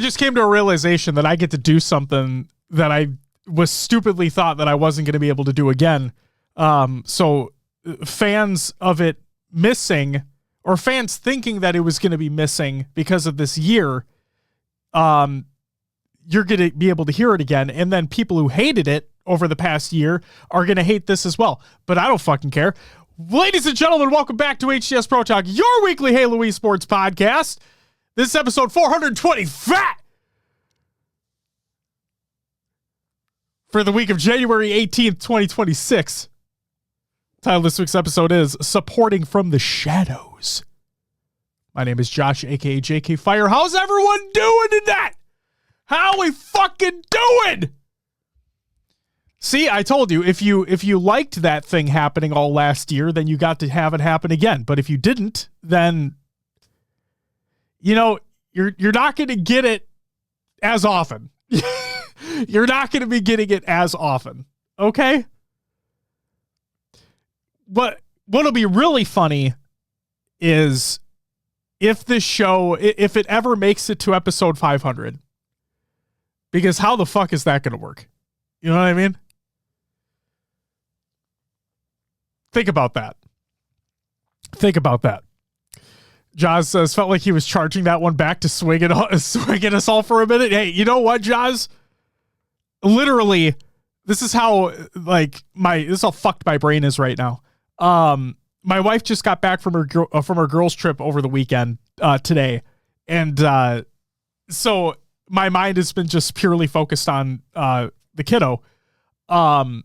just came to a realization that I get to do something that I was stupidly thought that I wasn't going to be able to do again. So fans of it missing, or fans thinking that it was going to be missing because of this year, you're going to be able to hear it again. And then people who hated it over the past year are going to hate this as well. But I don't fucking care. Ladies and gentlemen, welcome back to HCS Pro Talk, your weekly Halo Esports podcast. This is episode 420 for the week of January 18th, 2026. Title of this week's episode is Supporting from the Shadows. My name is Josh, aka JK Fire. How's everyone doing tonight? How we fucking doing? See, I told you, if you liked that thing happening all last year, then you got to have it happen again. But if you didn't, then you're not going to get it as often. You're not going to be getting it as often. Okay? But what'll be really funny is if this show, if it ever makes it to episode 500, because how the fuck is that going to work? You know what I mean? Think about that. Jaws says, felt like he was charging that one back to swing us all for a minute. Hey, you know what, Jaws? Literally, this is how fucked my brain is right now. My wife just got back from her girls trip over the weekend today, and so my mind has been just purely focused on the kiddo. And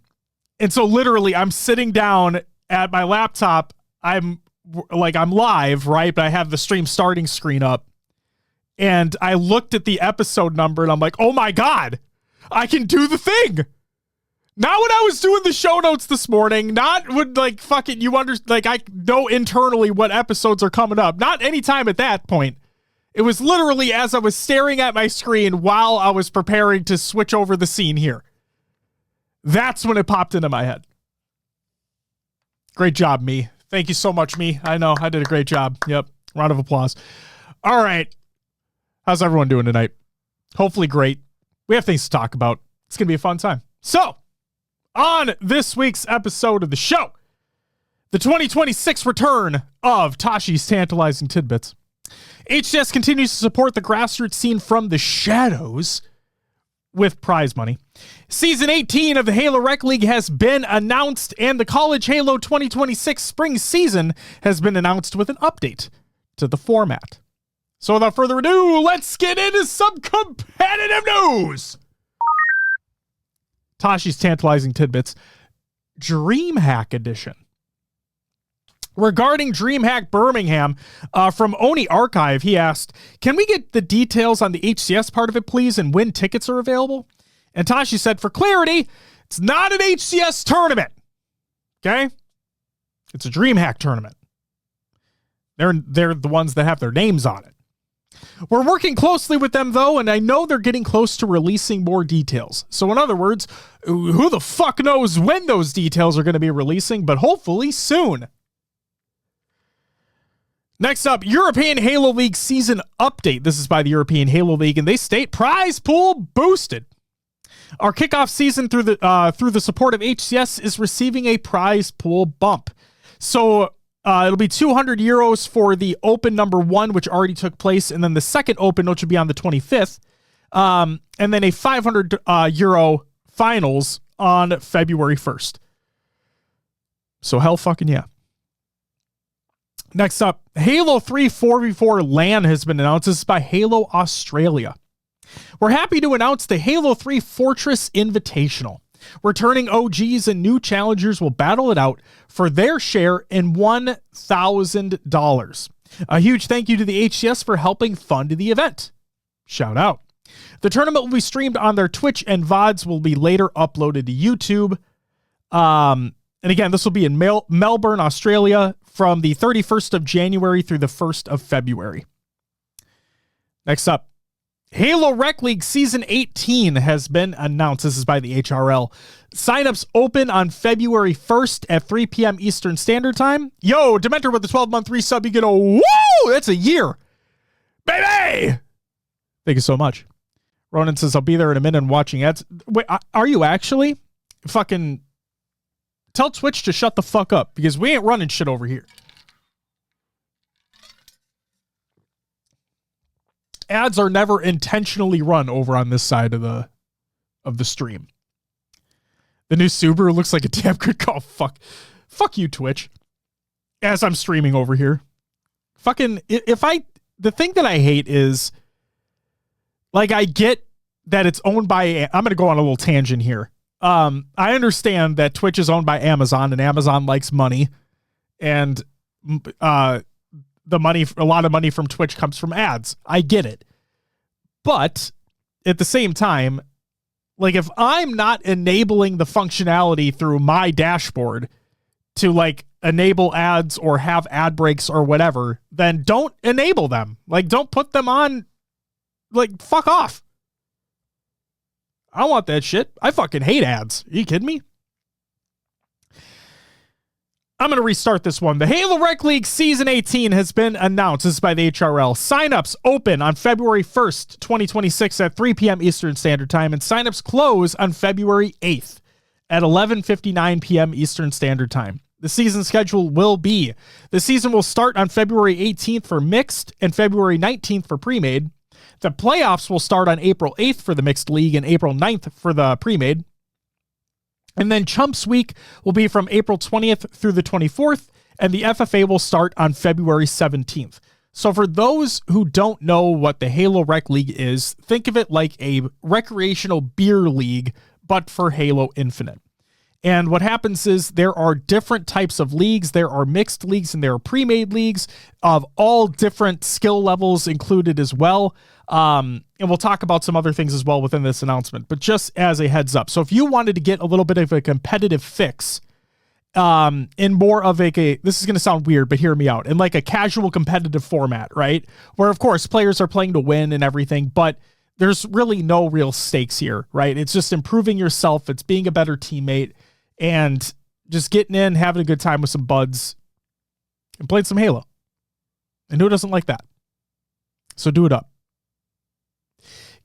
so literally, I'm sitting down at my laptop. I'm live, right? But I have the stream starting screen up, and I looked at the episode number, and I'm like, oh my God, I can do the thing. Not when I was doing the show notes this morning, not when I know internally what episodes are coming up. Not anytime at that point. It was literally as I was staring at my screen while I was preparing to switch over the scene here. That's when it popped into my head. Great job, me. Thank you so much, me. I know, I did a great job. Yep. Round of applause. All right. How's everyone doing tonight? Hopefully great. We have things to talk about. It's going to be a fun time. So, on this week's episode of the show, the 2026 return of Tashi's Tantalizing Tidbits. HCS continues to support the grassroots scene from the shadows with prize money. Season 18 of the Halo Rec League has been announced, and the College Halo 2026 spring season has been announced with an update to the format. So without further ado, let's get into some competitive news. Tashi's Tantalizing Tidbits, DreamHack Edition. Regarding DreamHack Birmingham, from Oni Archive, he asked, can we get the details on the HCS part of it, please, and when tickets are available? And Tashi said, for clarity, it's not an HCS tournament. Okay? It's a DreamHack tournament. They're the ones that have their names on it. We're working closely with them, though, and I know they're getting close to releasing more details. So in other words, who the fuck knows when those details are going to be releasing, but hopefully soon. Next up, European Halo League season update. This is by the European Halo League, and they state prize pool boosted. Our kickoff season through the support of HCS is receiving a prize pool bump. So it'll be 200 euros for the Open number 1, which already took place, and then the second Open, which will be on the 25th, and then a 500 euro finals on February 1st. So hell fucking yeah. Next up, Halo 3 4v4 LAN has been announced. This is by Halo Australia. We're happy to announce the Halo 3 Fortress Invitational. Returning OGs and new challengers will battle it out for their share in $1,000. A huge thank you to the HCS for helping fund the event. Shout out. The tournament will be streamed on their Twitch, and VODs will be later uploaded to YouTube. And again, this will be in Melbourne, Australia, from the 31st of January through the 1st of February. Next up, Halo Rec League Season 18 has been announced. This is by the HRL. Signups open on February 1st at 3 p.m. Eastern Standard Time. Yo, Dementor with the 12-month resub, you get a woo! That's a year. Baby! Thank you so much. Ronan says, I'll be there in a minute and watching ads. Wait, are you actually? Fucking tell Twitch to shut the fuck up because we ain't running shit over here. Ads are never intentionally run over on this side of the stream. The new Subaru looks like a damn good call. Fuck you, Twitch. As I'm streaming over here. Fucking, the thing that I hate is, like, I get that it's owned by, I'm going to go on a little tangent here. I understand that Twitch is owned by Amazon and Amazon likes money, and a lot of money from Twitch comes from ads. I get it. But at the same time, like, if I'm not enabling the functionality through my dashboard to, like, enable ads or have ad breaks or whatever, then don't enable them. Like, don't put them on. Like, fuck off. I want that shit. I fucking hate ads. Are you kidding me? I'm going to restart this one. The Halo Rec League Season 18 has been announced. This is by the HRL. Signups open on February 1st, 2026 at 3 p.m. Eastern Standard Time, and signups close on February 8th at 11:59 p.m. Eastern Standard Time. The season schedule will be: the season will start on February 18th for mixed and February 19th for pre-made. The playoffs will start on April 8th for the mixed league and April 9th for the pre-made. And then Chumps Week will be from April 20th through the 24th, and the FFA will start on February 17th. So for those who don't know what the Halo Rec League is, think of it like a recreational beer league, but for Halo Infinite. And what happens is there are different types of leagues. There are mixed leagues and there are pre-made leagues of all different skill levels included as well. And we'll talk about some other things as well within this announcement, but just as a heads up. So if you wanted to get a little bit of a competitive fix, in more of this is going to sound weird, but hear me out, in like a casual competitive format, right? Where of course players are playing to win and everything, but there's really no real stakes here, right? It's just improving yourself. It's being a better teammate and just getting in, having a good time with some buds and playing some Halo. And who doesn't like that? So do it up.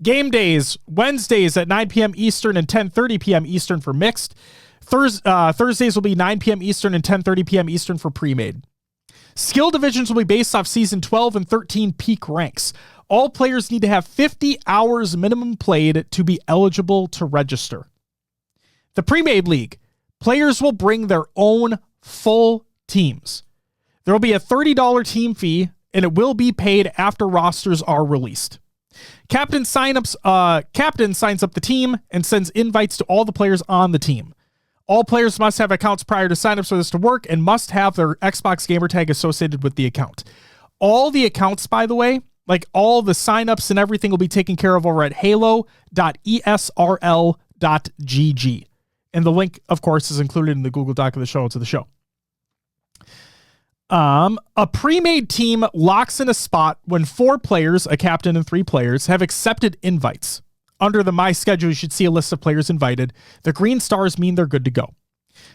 Game days, Wednesdays at 9 p.m. Eastern and 10:30 p.m. Eastern for mixed. Thursdays will be 9 p.m. Eastern and 10:30 p.m. Eastern for pre-made. Skill divisions will be based off Season 12 and 13 peak ranks. All players need to have 50 hours minimum played to be eligible to register. The pre-made league, players will bring their own full teams. There will be a $30 team fee, and it will be paid after rosters are released. Captain signs up the team and sends invites to all the players on the team. All players must have accounts prior to signups for this to work and must have their Xbox gamer tag associated with the account. All the accounts, by the way, like all the signups and everything, will be taken care of over at halo.esrl.gg. And the link, of course, is included in the Google Doc of the show notes of the show. A pre-made team locks in a spot when 4 players, a captain and 3 players, have accepted invites. Under the My Schedule, you should see a list of players invited. The green stars mean they're good to go.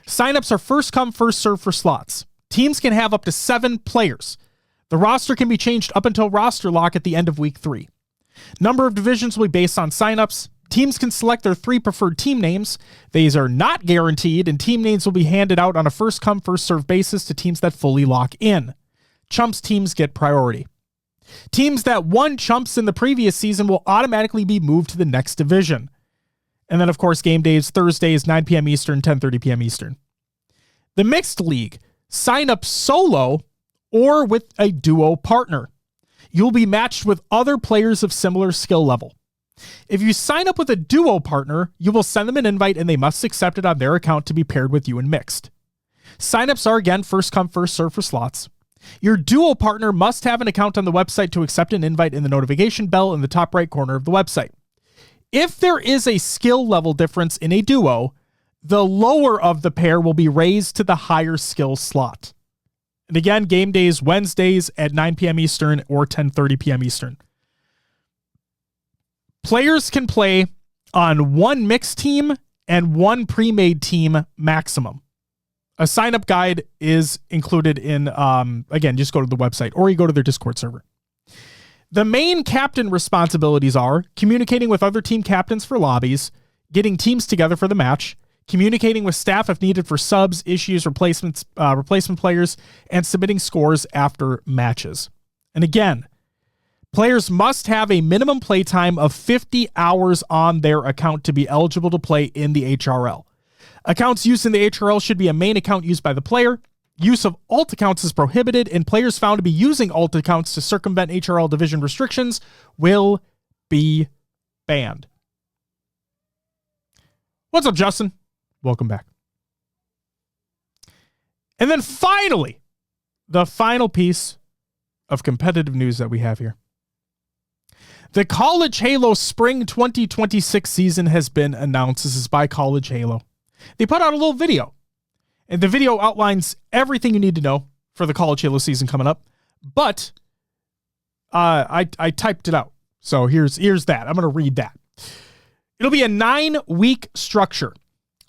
Signups are first come, first serve for slots. Teams can have up to 7 players. The roster can be changed up until roster lock at the end of week 3. Number of divisions will be based on signups. Teams can select their 3 preferred team names. These are not guaranteed, and team names will be handed out on a first come, first serve basis to teams that fully lock in. Chumps teams get priority. Teams that won chumps in the previous season will automatically be moved to the next division. And then, of course, game days, Thursdays, 9 p.m. Eastern, 10:30 p.m. Eastern. The mixed league, sign up solo or with a duo partner. You'll be matched with other players of similar skill level. If you sign up with a duo partner, you will send them an invite and they must accept it on their account to be paired with you in mixed. Signups are again first come, first serve for slots. Your duo partner must have an account on the website to accept an invite in the notification bell in the top right corner of the website. If there is a skill level difference in a duo, the lower of the pair will be raised to the higher skill slot. And again, game days, Wednesdays at 9 p.m. Eastern or 10:30 p.m. Eastern. Players can play on 1 mixed team and 1 pre-made team maximum. A sign-up guide is included in, again, just go to the website or you go to their Discord server. The main captain responsibilities are communicating with other team captains for lobbies, getting teams together for the match, communicating with staff if needed for subs, issues, replacement players, and submitting scores after matches. And again, players must have a minimum playtime of 50 hours on their account to be eligible to play in the HRL. Accounts used in the HRL should be a main account used by the player. Use of alt accounts is prohibited, and players found to be using alt accounts to circumvent HRL division restrictions will be banned. What's up, Justin? Welcome back. And then finally, the final piece of competitive news that we have here. The College Halo Spring 2026 season has been announced. This is by College Halo. They put out a little video, and the video outlines everything you need to know for the College Halo season coming up. But I typed it out. So here's that. I'm going to read that. It'll be a 9-week structure.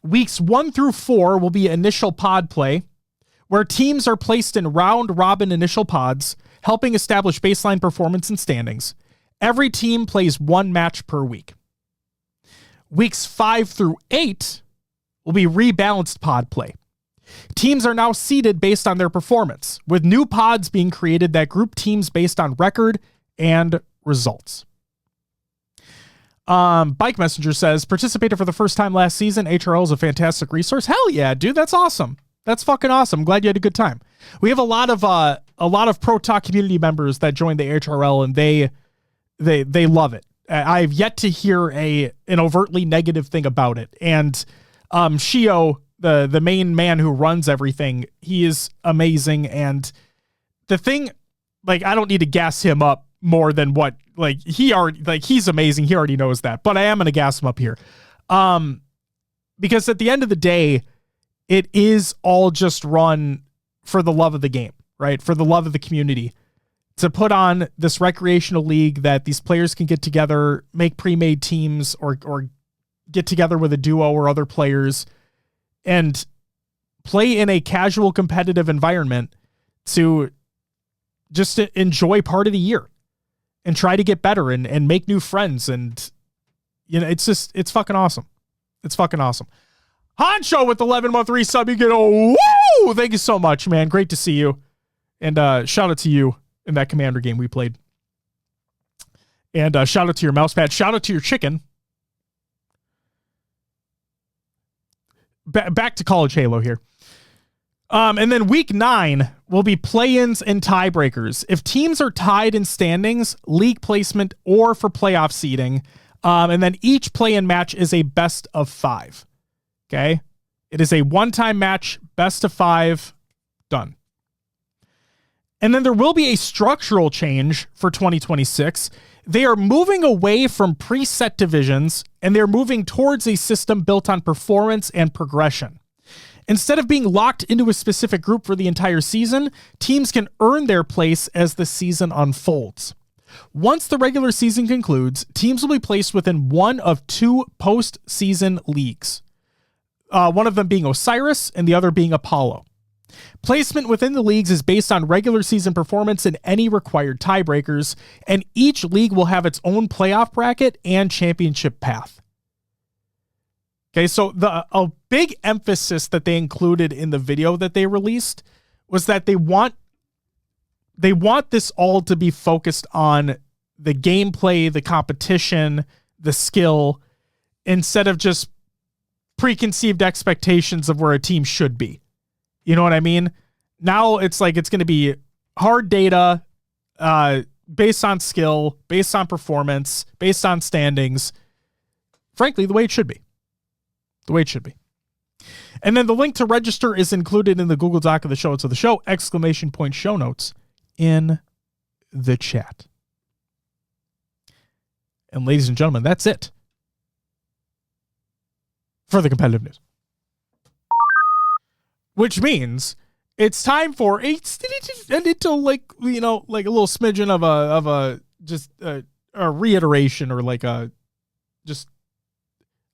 Weeks 1 through 4 will be initial pod play, where teams are placed in round-robin initial pods, helping establish baseline performance and standings. Every team plays 1 match per week. Weeks 5 through 8 will be rebalanced pod play. Teams are now seeded based on their performance, with new pods being created that group teams based on record and results. Bike Messenger says, participated for the first time last season. HRL is a fantastic resource. Hell yeah, dude. That's awesome. That's fucking awesome. I'm glad you had a good time. We have a lot of Pro Talk community members that joined the HRL, and they love it. I've yet to hear an overtly negative thing about it. And Shio, the main man who runs everything, he is amazing. And the thing, like, I don't need to gas him up more than what, like, he's amazing. He already knows that, but I am going to gas him up here. Because at the end of the day, it is all just run for the love of the game, right? For the love of the community, to put on this recreational league that these players can get together, make pre-made teams, or get together with a duo or other players and play in a casual competitive environment to just to enjoy part of the year and try to get better and make new friends. And, you know, it's fucking awesome. It's fucking awesome. Honcho with 11-month resub. You get a woo! Thank you so much, man. Great to see you. And shout out to you in that Commander game we played. And shout out to your mouse pad. Shout out to your chicken. Back to College Halo here. And then week 9 will be play-ins and tiebreakers. If teams are tied in standings, league placement, or for playoff seeding, and then each play-in match is a best of 5. Okay? It is a one-time match, best of 5, done. And then there will be a structural change for 2026. They are moving away from preset divisions, and they're moving towards a system built on performance and progression. Instead of being locked into a specific group for the entire season, teams can earn their place as the season unfolds. Once the regular season concludes, teams will be placed within one of 2 post-season leagues. One of them being Osiris and the other being Apollo. Placement within the leagues is based on regular season performance and any required tiebreakers, and each league will have its own playoff bracket and championship path. Okay, so a big emphasis that they included in the video that they released was that they want this all to be focused on the gameplay, the competition, the skill, instead of just preconceived expectations of where a team should be. You know what I mean? Now it's like it's going to be hard data, based on skill, based on performance, based on standings. Frankly, the way it should be. The way it should be. And then the link to register is included in the Google Doc of the show. It's of the show, ! Show notes in the chat. And ladies and gentlemen, that's it for the competitive news. Which means it's time for a little, like, you know, like a little smidgen of a just a reiteration, or like a just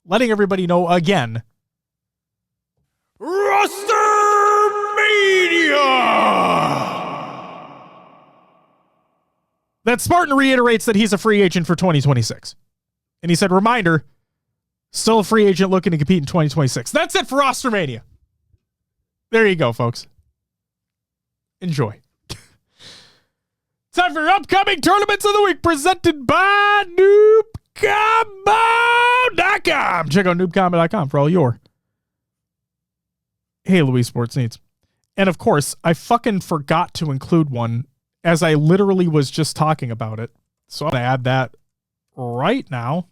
letting everybody know again. Rostermania! Then Spartan reiterates that he's a free agent for 2026. And he said, reminder, still a free agent looking to compete in 2026. That's it for Rostermania. There you go, folks. Enjoy. Time for upcoming tournaments of the week presented by noobcombo.com. Check out noobcombo.com for all your Halo esports needs. And of course, I fucking forgot to include one as I literally was just talking about it. So I'm going to add that right now.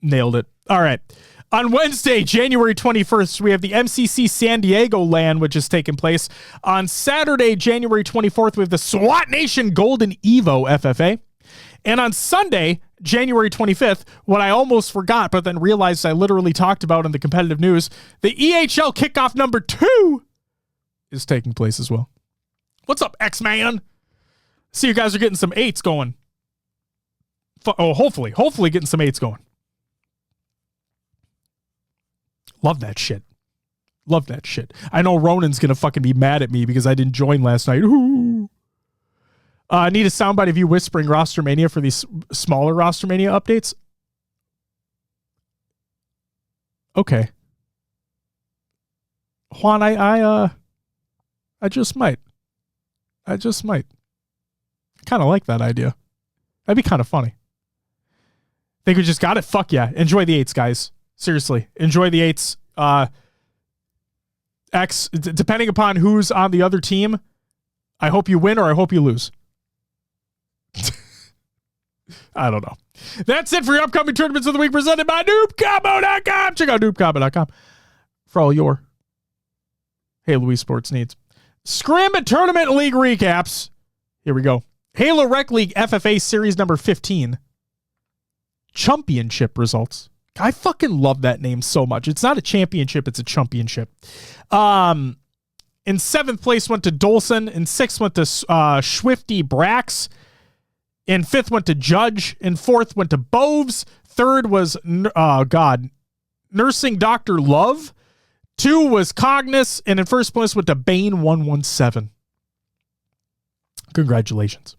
Nailed it. All right. On Wednesday, January 21st, we have the MCC San Diego LAN, which is taking place. On Saturday, January 24th, we have the SWAT Nation Golden Evo FFA. And on Sunday, January 25th, what I almost forgot, but then realized I literally talked about in the competitive news, the EHL kickoff number 2 is taking place as well. What's up, X-Man? See, you guys are getting some 8s going. Hopefully getting some 8s going. Love that shit. Love that shit. I know Ronan's going to fucking be mad at me because I didn't join last night. I need a soundbite of you whispering Rostermania for these smaller Rostermania updates. Okay. Juan, I just might. I kind of like that idea. That'd be kind of funny. Think we just got it? Fuck yeah. Enjoy the 8s, guys. Seriously, enjoy the 8s. Depending upon who's on the other team, I hope you win or I hope you lose. I don't know. That's it for your upcoming tournaments of the week presented by noobcombo.com. Check out noobcombo.com for all your Halo esports needs. Scrim Tournament League recaps. Here we go. Halo Rec League FFA Series number 15. Championship results. I fucking love that name so much. It's not a championship, it's a championship. In 7th place went to Dolson. In 6th went to Swifty Brax. In 5th went to Judge. In 4th went to Boves. 3rd was, Nursing Dr. Love. 2 was Cognis. And in 1st place went to Bane 117. Congratulations.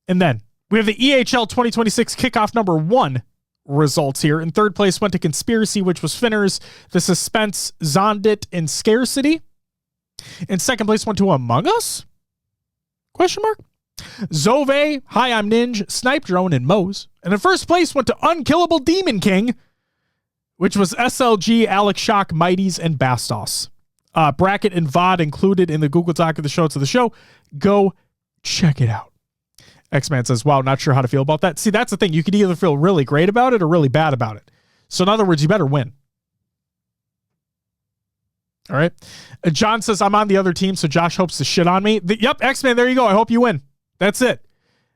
And then we have the EHL 2026 kickoff number 1 results here. In 3rd place went to Conspiracy, which was Finners, The Suspense, Zondit, and Scarcity. In 2nd place went to Among Us? Question mark. Zove, Hi, I'm Ninja, Snipe Drone, and Mose. And in 1st place went to Unkillable Demon King, which was SLG, Alex Shock, Mighties, and Bastos. Bracket and VOD included in the Google Doc of the show. To the show. Go check it out. X-Man says, wow, not sure how to feel about that. See, that's the thing. You could either feel really great about it or really bad about it. So in other words, you better win. All right. John says, I'm on the other team, so Josh hopes to shit on me. Yep, X-Man, there you go. I hope you win. That's it.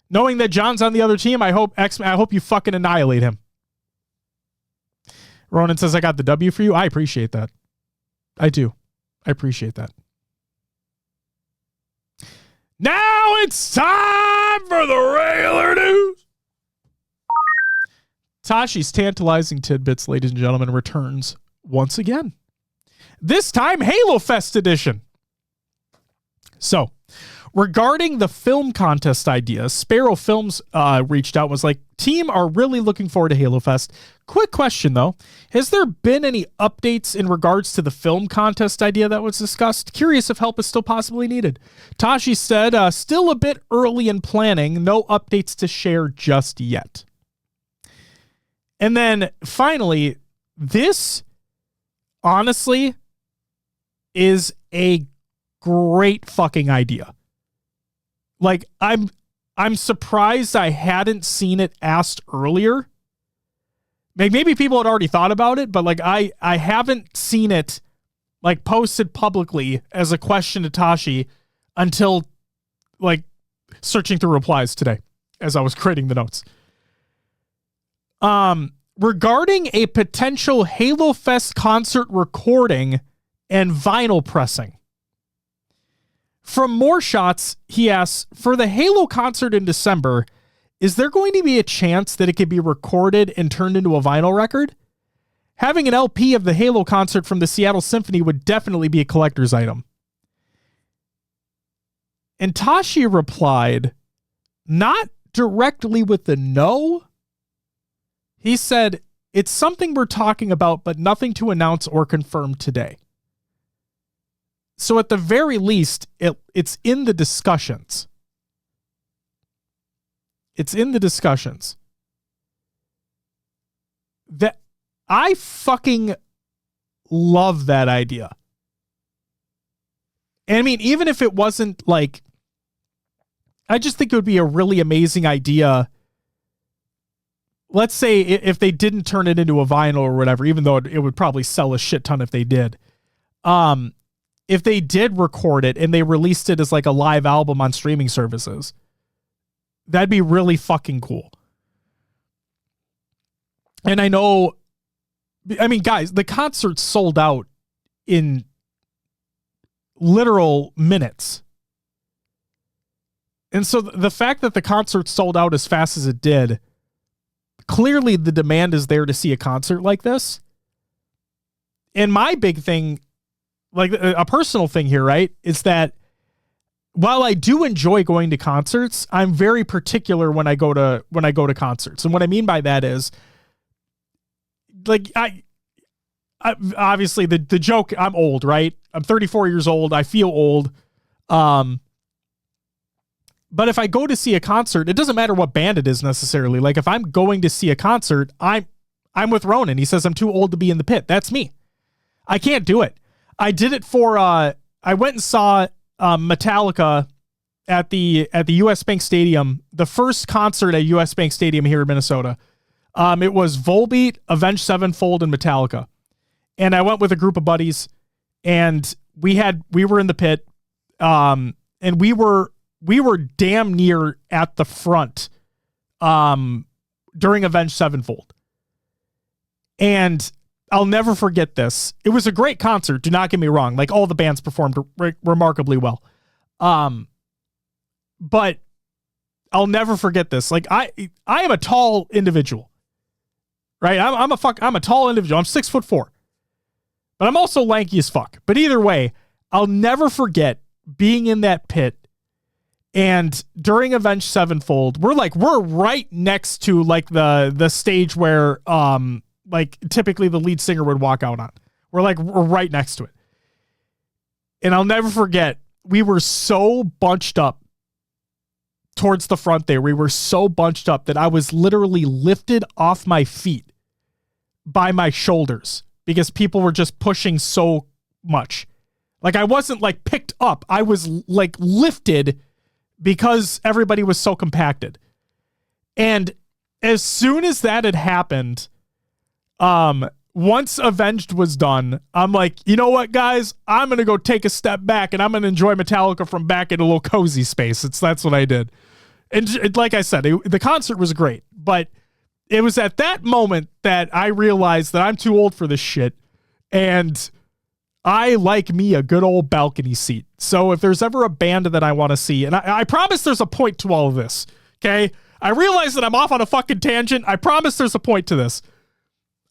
Knowing that John's on the other team, I hope you fucking annihilate him. Ronan says, I got the W for you. I appreciate that. I do. I appreciate that. Now it's time for the regular news. Tashi's tantalizing tidbits, ladies and gentlemen, returns once again. This time, Halo Fest edition. So, regarding the film contest idea, Sparrow Films reached out and was like, team are really looking forward to Halo Fest. Quick question, though. Has there been any updates in regards to the film contest idea that was discussed? Curious if help is still possibly needed. Tashi said, still a bit early in planning. No updates to share just yet. And then, finally, this, honestly, is a great fucking idea. Like, I'm surprised I hadn't seen it asked earlier. Maybe people had already thought about it, but like I haven't seen it like posted publicly as a question to Tashi until like searching through replies today as I was creating the notes. Regarding a potential Halo Fest concert recording and vinyl pressing. From More Shots, he asks, for the Halo concert in December, is there going to be a chance that it could be recorded and turned into a vinyl record? Having an LP of the Halo concert from the Seattle Symphony would definitely be a collector's item. And Tashi replied, not directly with the no. He said, it's something we're talking about, but nothing to announce or confirm today. So at the very least, it's in the discussions. It's in the discussions. That I fucking love that idea. And I mean, even if it wasn't like, I just think it would be a really amazing idea. Let's say if they didn't turn it into a vinyl or whatever, even though it would probably sell a shit ton if they did. If they did record it and they released it as like a live album on streaming services, that'd be really fucking cool. And I know, I mean, guys, the concert sold out in literal minutes. And so the fact that the concert sold out as fast as it did, clearly the demand is there to see a concert like this. And my big thing, like a personal thing here, right, is that while I do enjoy going to concerts, I'm very particular when I go to concerts. And what I mean by that is, like, I obviously the joke, I'm old, right? I'm 34 years old. I feel old. But if I go to see a concert, it doesn't matter what band it is necessarily. Like if I'm going to see a concert, I'm with Ronan. He says I'm too old to be in the pit. That's me. I can't do it. I did it for, I went and saw Metallica at the US Bank Stadium, the first concert at US Bank Stadium here in Minnesota. It was Volbeat, Avenged Sevenfold, and Metallica. And I went with a group of buddies, and we were in the pit, and we were damn near at the front during Avenged Sevenfold. And I'll never forget this. It was a great concert. Do not get me wrong. Like all the bands performed remarkably well. But I'll never forget this. Like I am a tall individual, right? I'm a tall individual. I'm 6'4", but I'm also lanky as fuck. But either way, I'll never forget being in that pit. And during Avenged Sevenfold, we're right next to like the stage where, like typically the lead singer would walk out on. We're right next to it. And I'll never forget, we were so bunched up towards the front there. We were so bunched up that I was literally lifted off my feet by my shoulders because people were just pushing so much. Like I wasn't like picked up. I was like lifted because everybody was so compacted. And as soon as that had happened, once Avenged was done, I'm like, you know what, guys? I'm going to go take a step back and I'm going to enjoy Metallica from back in a little cozy space. That's what I did. And like I said, the concert was great, but it was at that moment that I realized that I'm too old for this shit. And I like me a good old balcony seat. So if there's ever a band that I want to see, and I promise there's a point to all of this. Okay. I realize that I'm off on a fucking tangent. I promise there's a point to this.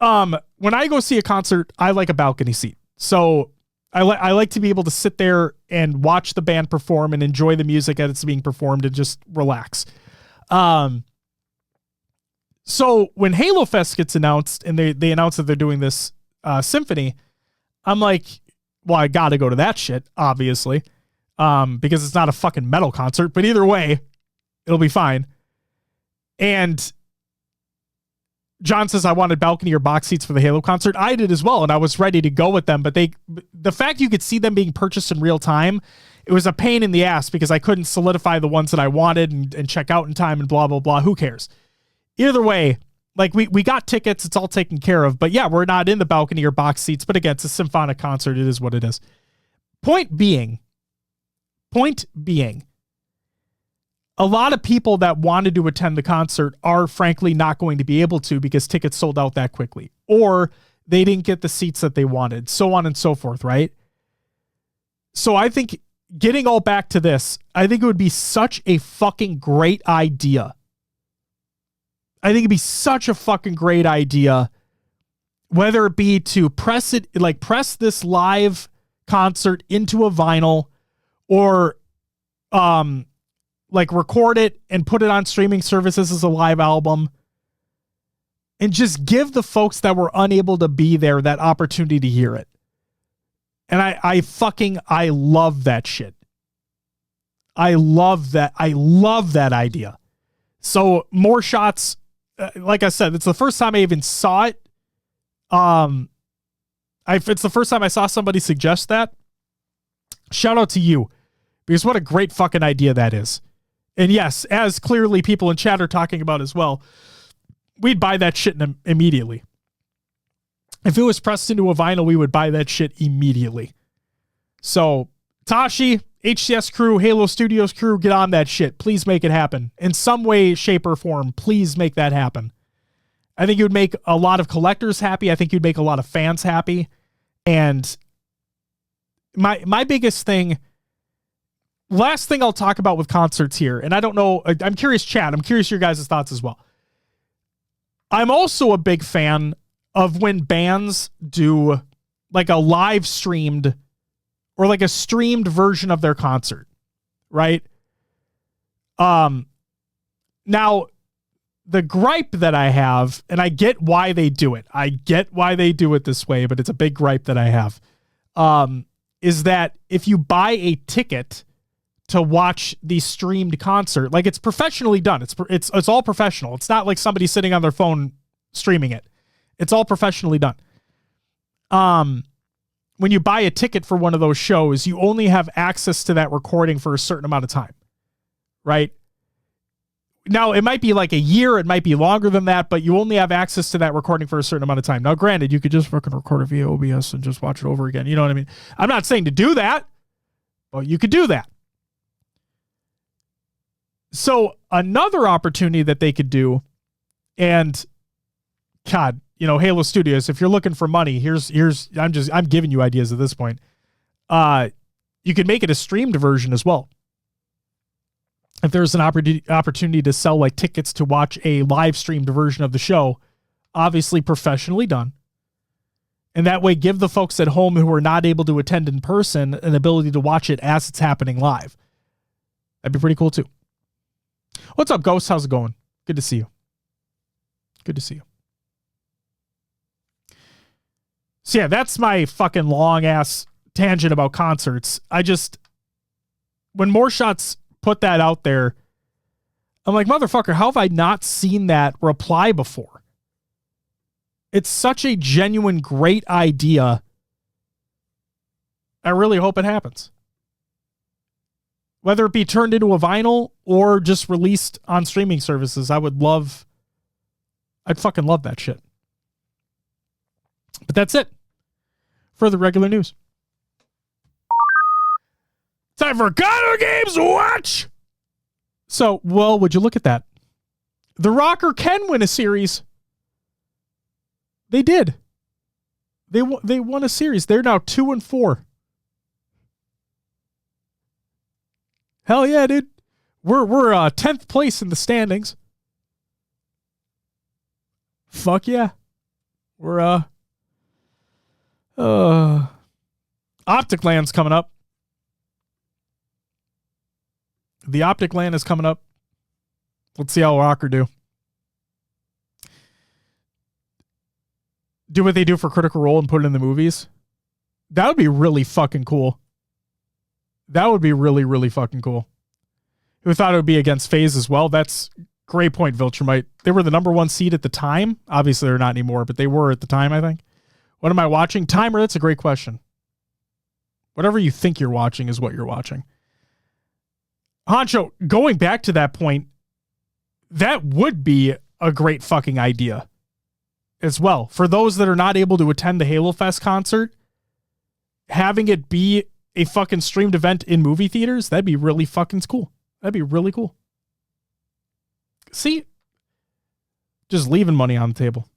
When I go see a concert, I like a balcony seat. So I like to be able to sit there and watch the band perform and enjoy the music as it's being performed and just relax. So when Halo Fest gets announced and they announce that they're doing this symphony, I'm like, well, I got to go to that shit, obviously, because it's not a fucking metal concert. But either way, it'll be fine. And John says I wanted balcony or box seats for the Halo concert. I did as well, and I was ready to go with them. But the fact you could see them being purchased in real time, it was a pain in the ass because I couldn't solidify the ones that I wanted and check out in time and blah, blah, blah. Who cares? Either way, like we got tickets. It's all taken care of. But yeah, we're not in the balcony or box seats. But again, it's a symphonic concert. It is what it is. Point being, a lot of people that wanted to attend the concert are frankly not going to be able to because tickets sold out that quickly, or they didn't get the seats that they wanted, so on and so forth, right? So I think getting all back to this, I think it would be such a fucking great idea. I think it'd be such a fucking great idea whether it be to press this live concert into a vinyl, or record it and put it on streaming services as a live album, and just give the folks that were unable to be there that opportunity to hear it. And I love that shit. I love that. I love that idea. So more shots. Like I said, it's the first time I even saw it. It's the first time I saw somebody suggest that. Shout out to you, because what a great fucking idea that is. And yes, as clearly people in chat are talking about as well, we'd buy that shit immediately. If it was pressed into a vinyl, we would buy that shit immediately. So, Tashi, HCS crew, Halo Studios crew, get on that shit. Please make it happen. In some way, shape, or form, please make that happen. I think it would make a lot of collectors happy. I think you'd make a lot of fans happy. And my biggest thing, last thing I'll talk about with concerts here, and I don't know, I'm curious, chat, I'm curious your guys' thoughts as well. I'm also a big fan of when bands do like a live streamed or like a streamed version of their concert, right? Now, the gripe that I have, and I get why they do it. I get why they do it this way, but it's a big gripe that I have, is that if you buy a ticket to watch the streamed concert, like it's professionally done. It's all professional. It's not like somebody sitting on their phone streaming it. It's all professionally done. When you buy a ticket for one of those shows, you only have access to that recording for a certain amount of time, right? Now, it might be like a year, it might be longer than that, but you only have access to that recording for a certain amount of time. Now, granted, you could just fucking record it via OBS and just watch it over again. You know what I mean? I'm not saying to do that, but you could do that. So another opportunity that they could do, and God, Halo Studios, if you're looking for money, I'm giving you ideas at this point. You could make it a streamed version as well. If there's an opportunity to sell like tickets to watch a live streamed version of the show, obviously professionally done. And that way give the folks at home who are not able to attend in person an ability to watch it as it's happening live. That'd be pretty cool too. What's up, Ghost? How's it going? Good to see you. Good to see you. So yeah, that's my fucking long ass tangent about concerts. When More Shots put that out there, I'm like, motherfucker, how have I not seen that reply before? It's such a genuine, great idea. I really hope it happens. Whether it be turned into a vinyl or just released on streaming services, I'd fucking love that shit. But that's it for the regular news. Time for Condo Games Watch. So, well, would you look at that? The Rocker can win a series. They did. They won a series. They're now 2-4. Hell yeah, dude. We're 10th place in the standings. Fuck yeah. We're Optic Land's coming up. The Optic Land is coming up. Let's see how Rocker do. Do what they do for Critical Role and put it in the movies. That would be really fucking cool. That would be really, really fucking cool. Who thought it would be against FaZe as well? That's great point, Viltrumite. They were the number 1 seed at the time. Obviously, they're not anymore, but they were at the time, I think. What am I watching? Timer, that's a great question. Whatever you think you're watching is what you're watching. Honcho, going back to that point, that would be a great fucking idea as well. For those that are not able to attend the Halo Fest concert, having it be a fucking streamed event in movie theaters, that'd be really fucking cool. That'd be really cool. See? Just leaving money on the table.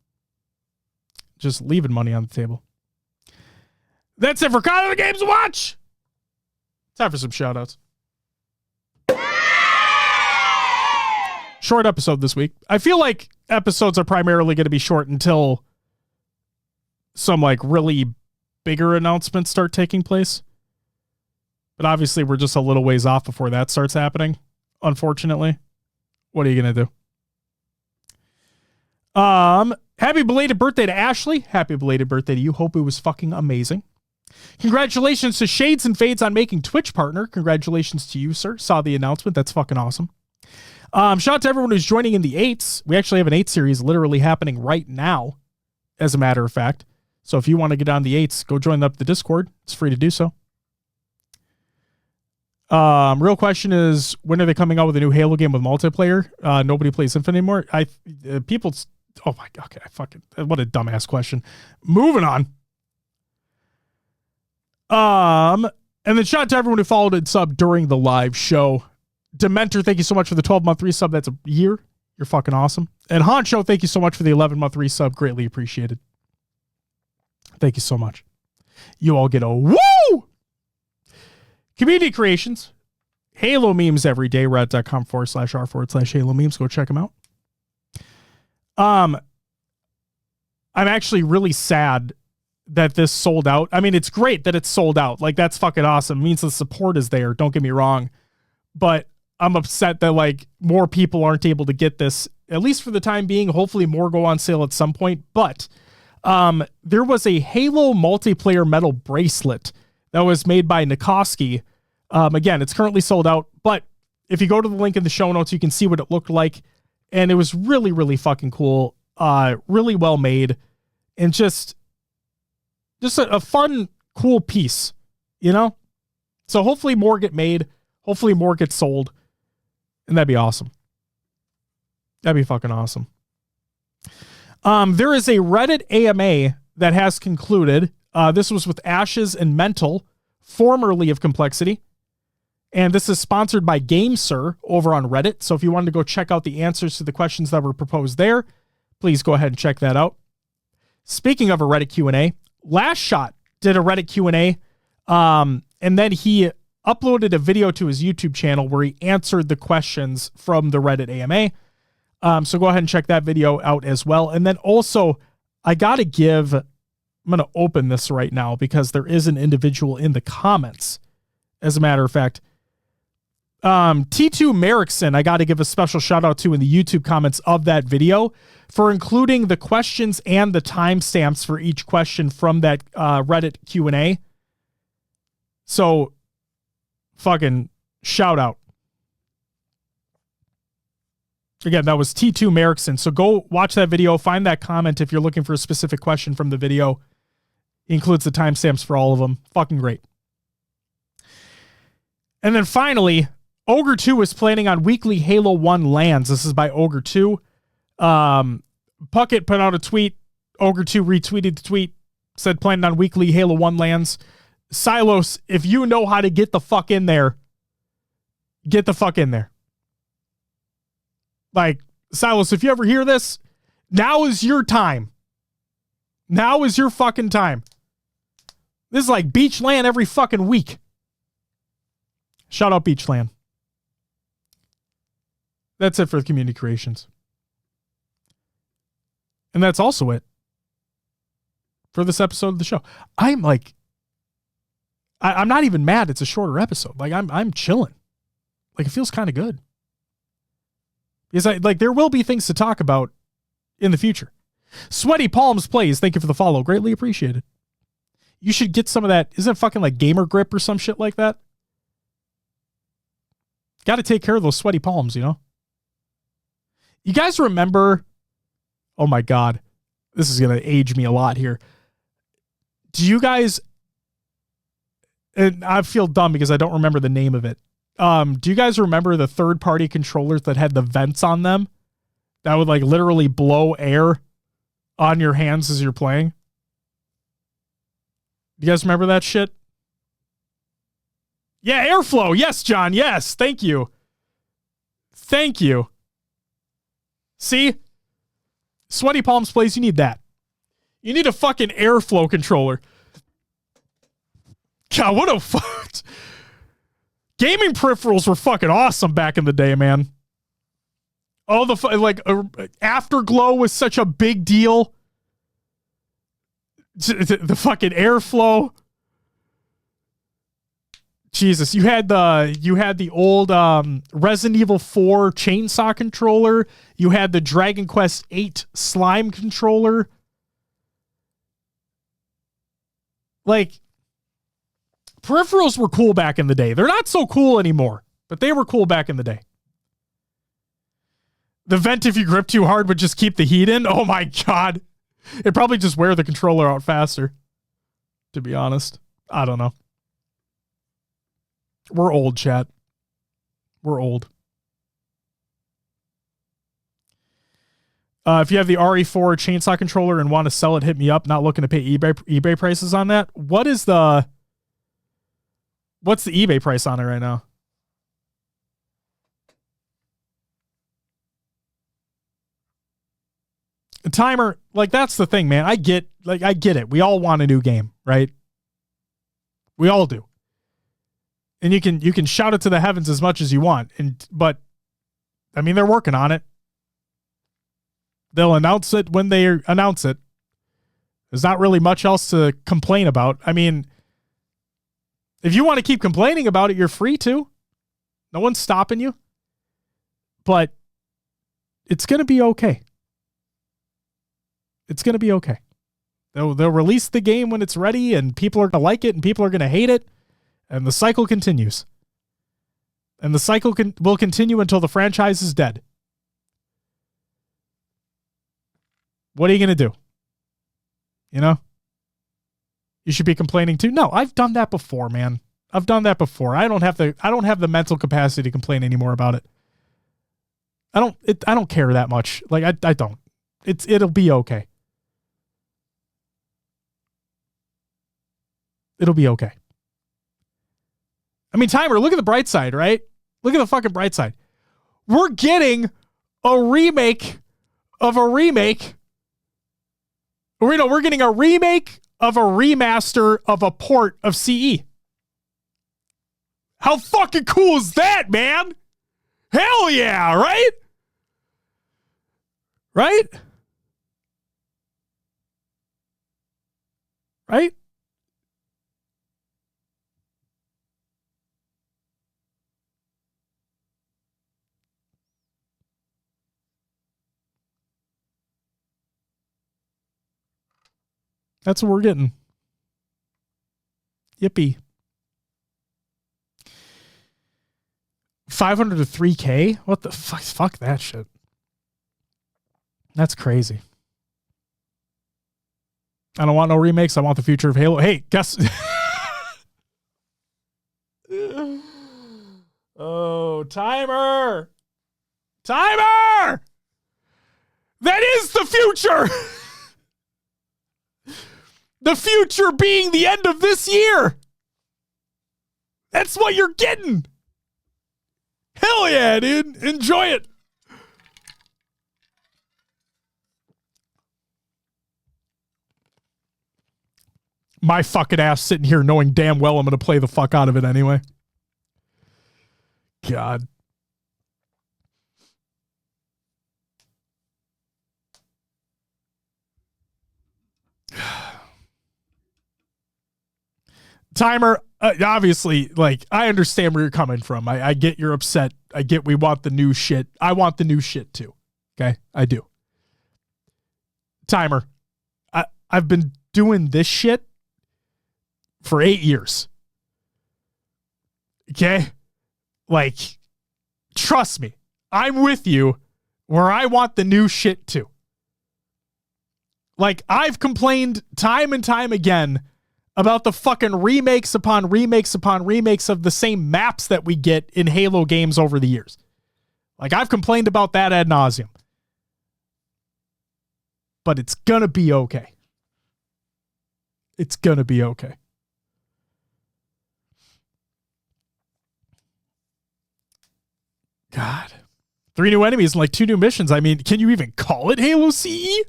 Just leaving money on the table. That's it for Condo Games to Watch. Time for some shoutouts. Short episode this week. I feel like episodes are primarily going to be short until some like really bigger announcements start taking place. But obviously we're just a little ways off before that starts happening. Unfortunately, what are you going to do? Happy belated birthday to Ashley. Happy belated birthday to you. Hope it was fucking amazing. Congratulations to Shades and Fades on making Twitch partner. Congratulations to you, sir. Saw the announcement. That's fucking awesome. Shout out to everyone who's joining in the 8s. We actually have an 8 series literally happening right now, as a matter of fact. So if you want to get on the 8s, go join up the Discord. It's free to do so. Real question is, when are they coming out with a new Halo game with multiplayer? Nobody plays Infinite anymore. Oh my God. Okay. What a dumbass question. Moving on. And then shout out to everyone who followed and subbed during the live show. Dementor, thank you so much for the 12-month resub. That's a year. You're fucking awesome. And Honcho, thank you so much for the 11-month resub. Greatly appreciated. Thank you so much. You all get a woo! Community creations. Halo memes every day. Reddit.com/r/Halo memes. Go check them out. I'm actually really sad that this sold out. I mean, it's great that it's sold out. Like, that's fucking awesome. It means the support is there. Don't get me wrong. But I'm upset that like more people aren't able to get this, at least for the time being. Hopefully more go on sale at some point. But there was a Halo multiplayer metal bracelet that was made by Nikoski. Again, it's currently sold out, but if you go to the link in the show notes, you can see what it looked like. And it was really, really fucking cool. Really well made, and just a fun, cool piece, you know? So hopefully more get made. Hopefully more get sold. And that'd be awesome. That'd be fucking awesome. There is a Reddit AMA that has concluded. This was with Ashes and Mental, formerly of Complexity. And this is sponsored by GameSir over on Reddit. So if you wanted to go check out the answers to the questions that were proposed there, please go ahead and check that out. Speaking of a Reddit Q&A, Last Shot did a Reddit Q&A. And then he uploaded a video to his YouTube channel where he answered the questions from the Reddit AMA. So go ahead and check that video out as well. And then also, I'm going to open this right now because there is an individual in the comments. As a matter of fact, T2 Merrickson, I got to give a special shout out to in the YouTube comments of that video for including the questions and the timestamps for each question from that Reddit Q&A. So fucking shout out. Again, that was T2 Merrickson. So go watch that video, find that comment if you're looking for a specific question from the video. He includes the timestamps for all of them. Fucking great. And then finally, Ogre 2 is planning on weekly Halo 1 LANs. This is by Ogre 2. Puckett put out a tweet. Ogre 2 retweeted the tweet. Said planning on weekly Halo 1 LANs. Silos, if you know how to get the fuck in there, get the fuck in there. Like, Silos, if you ever hear this, now is your time. Now is your fucking time. This is like Beach LAN every fucking week. Shout out Beachland. That's it for the community creations. And that's also it for this episode of the show. I'm like, I'm not even mad it's a shorter episode. Like, I'm chilling. Like, it feels kind of good. Because there will be things to talk about in the future. Sweaty Palms Plays, thank you for the follow. Greatly appreciated. You should get some of that. Isn't it fucking like Gamer Grip or some shit like that? Got to take care of those sweaty palms, you know? You guys remember? Oh my God. This is going to age me a lot here. Do you guys, and I feel dumb because I don't remember the name of it. Do you guys remember the third-party controllers that had the vents on them that would like literally blow air on your hands as you're playing? You guys remember that shit? Yeah, airflow. Yes, John. Yes. Thank you. Thank you. See? Sweaty Palms Plays, you need that. You need a fucking airflow controller. God, what a fuck. Gaming peripherals were fucking awesome back in the day, man. All the Afterglow was such a big deal. The fucking airflow. Jesus, you had the old Resident Evil 4 chainsaw controller. You had the Dragon Quest 8 slime controller. Like, peripherals were cool back in the day. They're not so cool anymore, but they were cool back in the day. The vent, if you grip too hard, would just keep the heat in. Oh my God. It'd probably just wear the controller out faster, to be honest. I don't know. We're old, chat. We're old. If you have the RE4 chainsaw controller and want to sell it, hit me up. Not looking to pay eBay prices on that. What's the eBay price on it right now? Timer, like, that's the thing, man. I get it. We all want a new game, right? We all do. And you can shout it to the heavens as much as you want. But I mean, they're working on it. They'll announce it when they announce it. There's not really much else to complain about. I mean, if you want to keep complaining about it, you're free to. No one's stopping you. But it's going to be okay. It's going to be okay. They'll release the game when it's ready, and people are going to like it, and people are going to hate it. And the cycle continues. And the cycle will continue until the franchise is dead. What are you going to do? You know? You should be complaining too. No, I've done that before, man. I've done that before. I don't have the mental capacity to complain anymore about it. I don't care that much. Like, I don't. It'll be okay. It'll be okay. I mean, Timer, look at the bright side, right? Look at the fucking bright side. We're getting a remake of a remake. We're getting a remake of a remaster of a port of CE. How fucking cool is that, man? Hell yeah, right? Right? Right? That's what we're getting. Yippee. 500 to 3K? What the fuck? Fuck that shit. That's crazy. I don't want no remakes. I want the future of Halo. Hey, guess. Oh, Timer. Timer! That is the future! The future being the end of this year. That's what you're getting. Hell yeah, dude. Enjoy it. My fucking ass sitting here knowing damn well I'm going to play the fuck out of it anyway. God. Timer, obviously, like, I understand where you're coming from. I get you're upset. I get we want the new shit. I want the new shit too. Okay? I do. Timer, I've been doing this shit for 8 years. Okay? Like, trust me. I'm with you where I want the new shit too. Like, I've complained time and time again about the fucking remakes upon remakes upon remakes of the same maps that we get in Halo games over the years. Like, I've complained about that ad nauseum. But it's gonna be okay. It's gonna be okay. God. 3 new enemies and like 2 new missions. I mean, can you even call it Halo CE?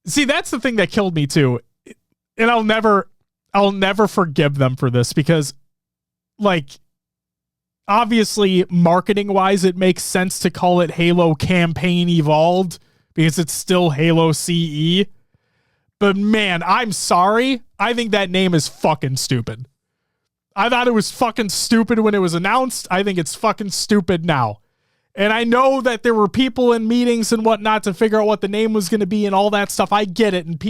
See, that's the thing that killed me too. And I'll never forgive them for this because, like, obviously marketing wise, it makes sense to call it Halo Campaign Evolved because it's still Halo CE. But man, I'm sorry. I think that name is fucking stupid. I thought it was fucking stupid when it was announced. I think it's fucking stupid now. And I know that there were people in meetings and whatnot to figure out what the name was going to be and all that stuff. I get it. And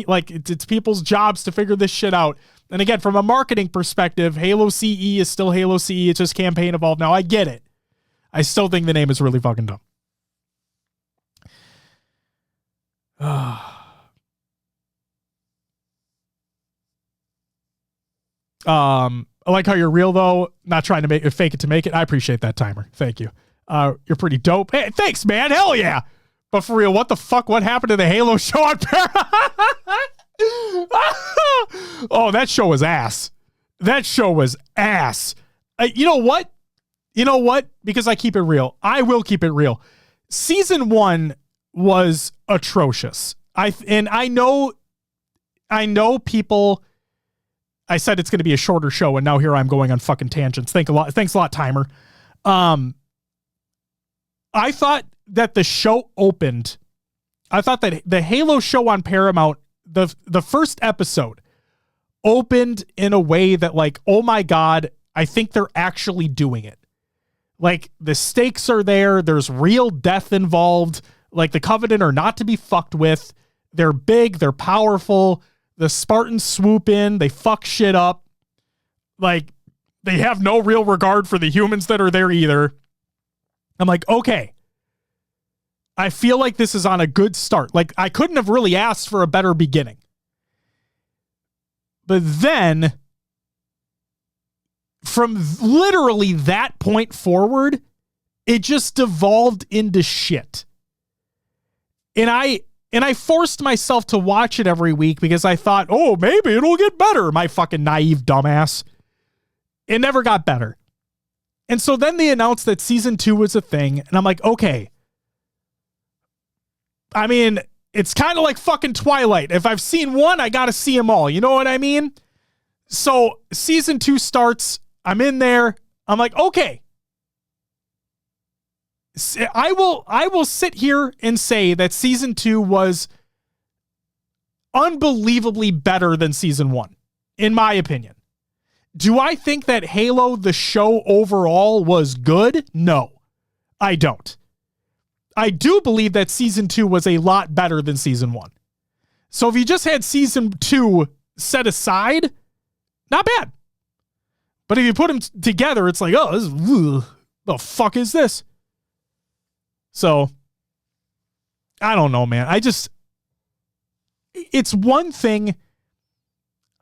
it's people's jobs to figure this shit out. And again, from a marketing perspective, Halo CE is still Halo CE. It's just campaign evolved now. I get it. I still think the name is really fucking dumb. I like how you're real though. Not trying to fake it to make it. I appreciate that, Timer. Thank you. You're pretty dope. Hey, thanks, man. Hell yeah. But for real, what the fuck? What happened to the Halo show on Paramount? Oh, that show was ass. That show was ass. You know what? You know what? Because I keep it real. I will keep it real. Season 1 was atrocious. I know people. I said it's going to be a shorter show, and now here I'm going on fucking tangents. Thanks a lot, Timer. I thought that the show opened. I thought that the Halo show on Paramount, the first episode, opened in a way that, like, oh my God, I think they're actually doing it. Like, the stakes are there. There's real death involved. Like, the Covenant are not to be fucked with. They're big. They're powerful. The Spartans swoop in. They fuck shit up. Like, they have no real regard for the humans that are there either. I'm like, okay. I feel like this is on a good start. Like, I couldn't have really asked for a better beginning. But then, from literally that point forward, it just devolved into shit. And I forced myself to watch it every week because I thought, oh, maybe it'll get better. My fucking naive dumbass. It never got better. And so then they announced that season 2 was a thing. And I'm like, okay. I mean, it's kind of like fucking Twilight. If I've seen one, I got to see them all. You know what I mean? So season 2 starts. I'm in there. I'm like, okay. I will sit here and say that season 2 was unbelievably better than season 1, in my opinion. Do I think that Halo, the show overall, was good? No, I don't. I do believe that season 2 was a lot better than season 1. So if you just had season 2 set aside, not bad. But if you put them together, it's like, oh, this is, the fuck is this? So, I don't know, man. It's one thing.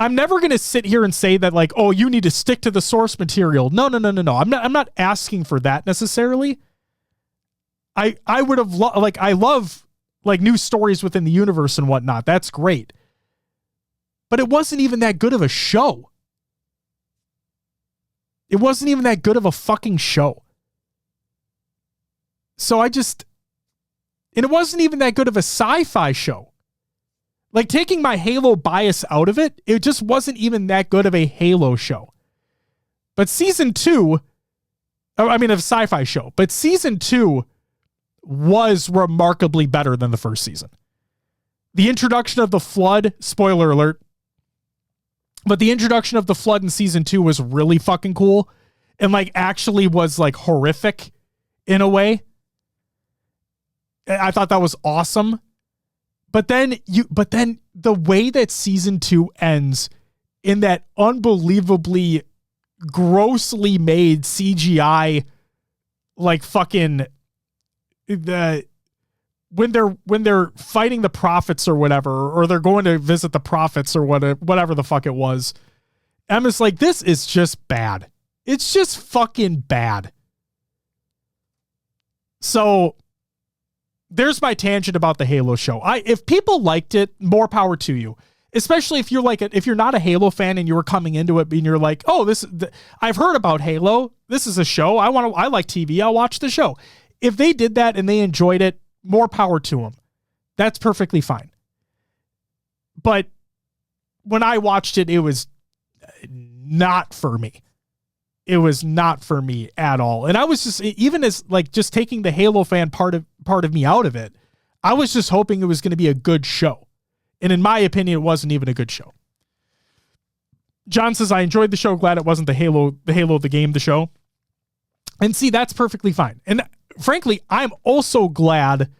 I'm never going to sit here and say that, like, oh, you need to stick to the source material. No. I'm not asking for that necessarily. I would have, I love, like, new stories within the universe and whatnot. That's great. But it wasn't even that good of a show. It wasn't even that good of a fucking show. So and it wasn't even that good of a sci-fi show. Like, taking my Halo bias out of it, it just wasn't even that good of a Halo show. But season 2, I mean, of a sci-fi show, but season 2 was remarkably better than the first season. The introduction of the Flood, spoiler alert, but the introduction of the Flood in season 2 was really fucking cool and, like, actually was, like, horrific in a way. I thought that was awesome. But then the way that season 2 ends in that unbelievably grossly made CGI, like, fucking when they're fighting the prophets or whatever, or they're going to visit the prophets or whatever the fuck it was. I'm just like, this is just bad. It's just fucking bad. So there's my tangent about the Halo show. If people liked it, more power to you. Especially if you're not a Halo fan and you were coming into it and you're like, oh, I've heard about Halo. This is a show. I like TV. I'll watch the show. If they did that and they enjoyed it, more power to them. That's perfectly fine. But when I watched it, it was not for me. It was not for me at all. And I was just, even as, like, just taking the Halo fan part of me out of it, I was just hoping it was going to be a good show. And in my opinion, it wasn't even a good show. John says, I enjoyed the show. Glad it wasn't the Halo of the game, the show. And see, that's perfectly fine. And frankly, I'm also glad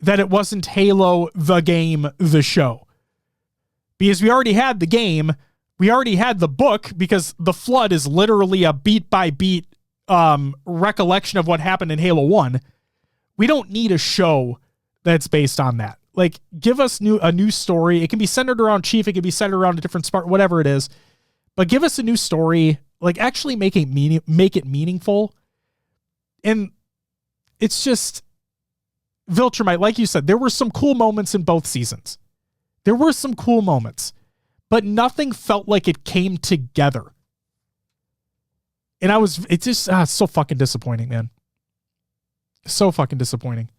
that it wasn't Halo, the game, the show. Because we already had the game. We already had the book, because The Flood is literally a beat-by-beat recollection of what happened in Halo 1. We don't need a show that's based on that. Like, give us a new story. It can be centered around Chief. It can be centered around a different Spark, whatever it is. But give us a new story. Like, actually make it meaningful. And it's just, Viltrumite, like you said, there were some cool moments in both seasons. There were some cool moments. But nothing felt like it came together. And it's just so fucking disappointing, man. So fucking disappointing.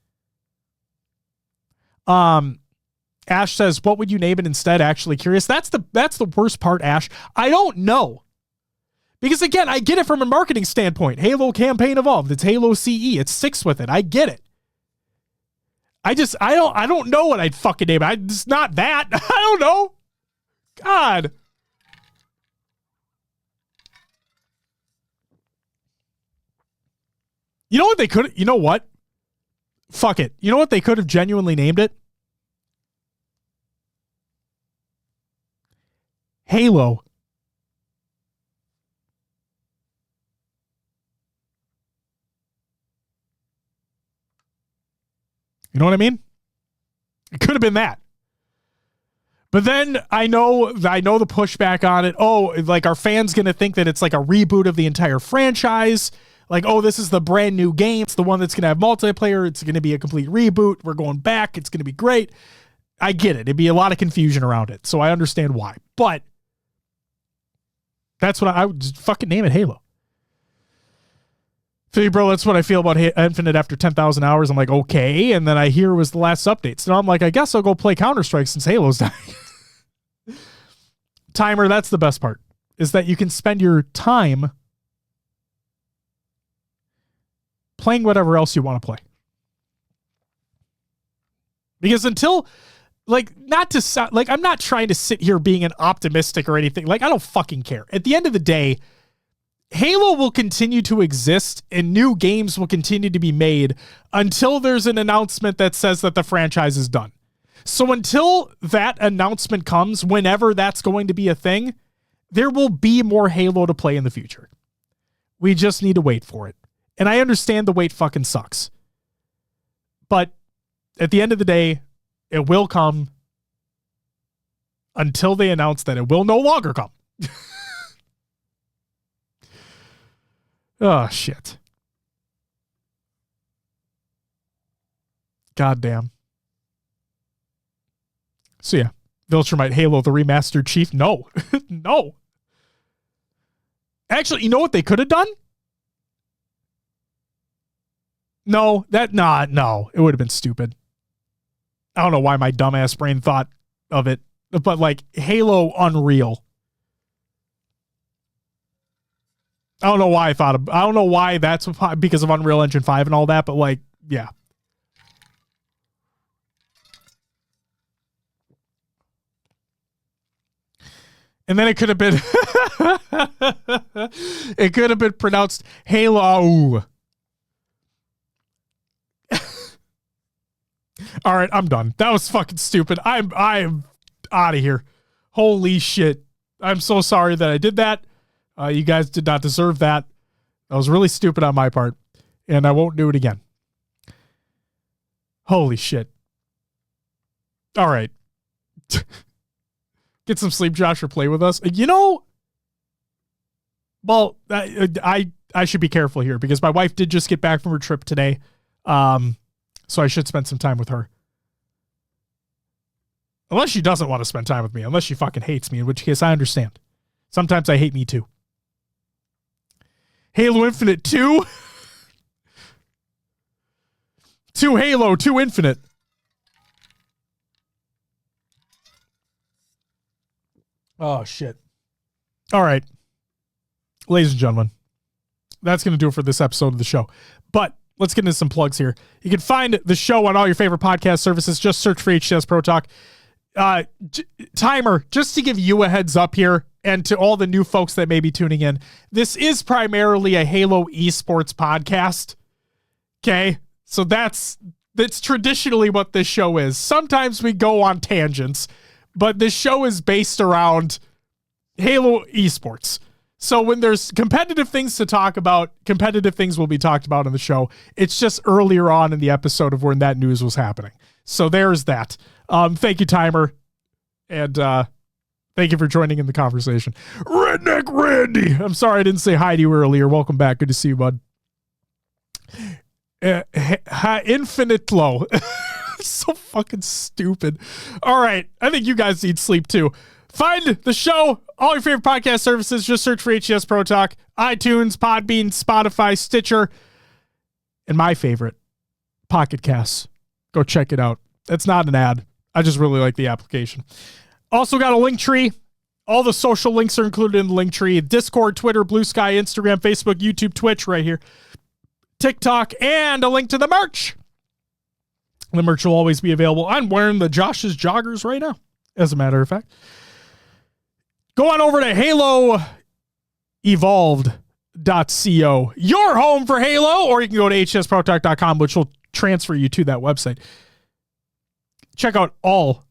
Ash says, what would you name it instead? Actually curious. That's the worst part, Ash. I don't know. Because again, I get it from a marketing standpoint. Halo campaign evolved. It's Halo CE. It sticks with it. I get it. I don't know what I'd fucking name it. It's not that. I don't know. God. You know what they could, you know what? Fuck it. You know what they could have genuinely named it? Halo. You know what I mean? It could have been that. But then I know the pushback on it. Oh, like, are fans going to think that it's like a reboot of the entire franchise? Like, oh, this is the brand new game. It's the one that's going to have multiplayer. It's going to be a complete reboot. We're going back. It's going to be great. I get it. It'd be a lot of confusion around it. So I understand why. But that's what I would just fucking name it Halo. Philly, bro, that's what I feel about Infinite after 10,000 hours. I'm like, okay. And then I hear it was the last update. So I'm like, I guess I'll go play Counter-Strike since Halo's dying. Timer, that's the best part, is that you can spend your time playing whatever else you want to play. Because until, like, not to sound, like, I'm not trying to sit here being an optimistic or anything. Like, I don't fucking care. At the end of the day, Halo will continue to exist and new games will continue to be made until there's an announcement that says that the franchise is done. So until that announcement comes, whenever that's going to be a thing, there will be more Halo to play in the future. We just need to wait for it. And I understand the wait fucking sucks. But at the end of the day, it will come until they announce that it will no longer come. Oh, shit. Goddamn. So, yeah. Viltrumite, Halo, the remastered Chief. No. No. Actually, you know what they could have done? No. No. It would have been stupid. I don't know why my dumbass brain thought of it. But, like, Halo Unreal. I don't know why I don't know why that's because of Unreal Engine 5 and all that, but like, yeah. And then it could have been, it could have been pronounced Halo. All right, I'm done. That was fucking stupid. I'm out of here. Holy shit. I'm so sorry that I did that. You guys did not deserve that. That was really stupid on my part, and I won't do it again. Holy shit. All right. Get some sleep, Josh, or play with us. You know, well, I should be careful here because my wife did just get back from her trip today, so I should spend some time with her. Unless she doesn't want to spend time with me, unless she fucking hates me, in which case I understand. Sometimes I hate me too. Halo Infinite 2. 2 Halo, 2 Infinite. Oh, shit. All right. Ladies and gentlemen, that's going to do it for this episode of the show. But let's get into some plugs here. You can find the show on all your favorite podcast services. Just search for HCS Pro Talk. Timer, just to give you a heads up here and to all the new folks that may be tuning in, this is primarily a Halo esports podcast. Okay. So that's traditionally what this show is. Sometimes we go on tangents, but this show is based around Halo esports. So when there's competitive things to talk about, competitive things will be talked about in the show. It's just earlier on in the episode of when that news was happening. So there's that. Thank you, Timer. And thank you for joining in the conversation. Redneck Randy. I'm sorry I didn't say hi to you earlier. Welcome back. Good to see you, bud. Infinite low. So fucking stupid. All right. I think you guys need sleep too. Find the show, all your favorite podcast services. Just search for HCS Pro Talk, iTunes, Podbean, Spotify, Stitcher, and my favorite, Pocket Casts. Go check it out. It's not an ad. I just really like the application. Also got a link tree. All the social links are included in the link tree. Discord, Twitter, Blue Sky, Instagram, Facebook, YouTube, Twitch right here. TikTok, and a link to the merch. The merch will always be available. I'm wearing the Josh's joggers right now, as a matter of fact. Go on over to HaloEvolved.co, your home for Halo, or you can go to hcsprotalk.com, which will transfer you to that website. Check out all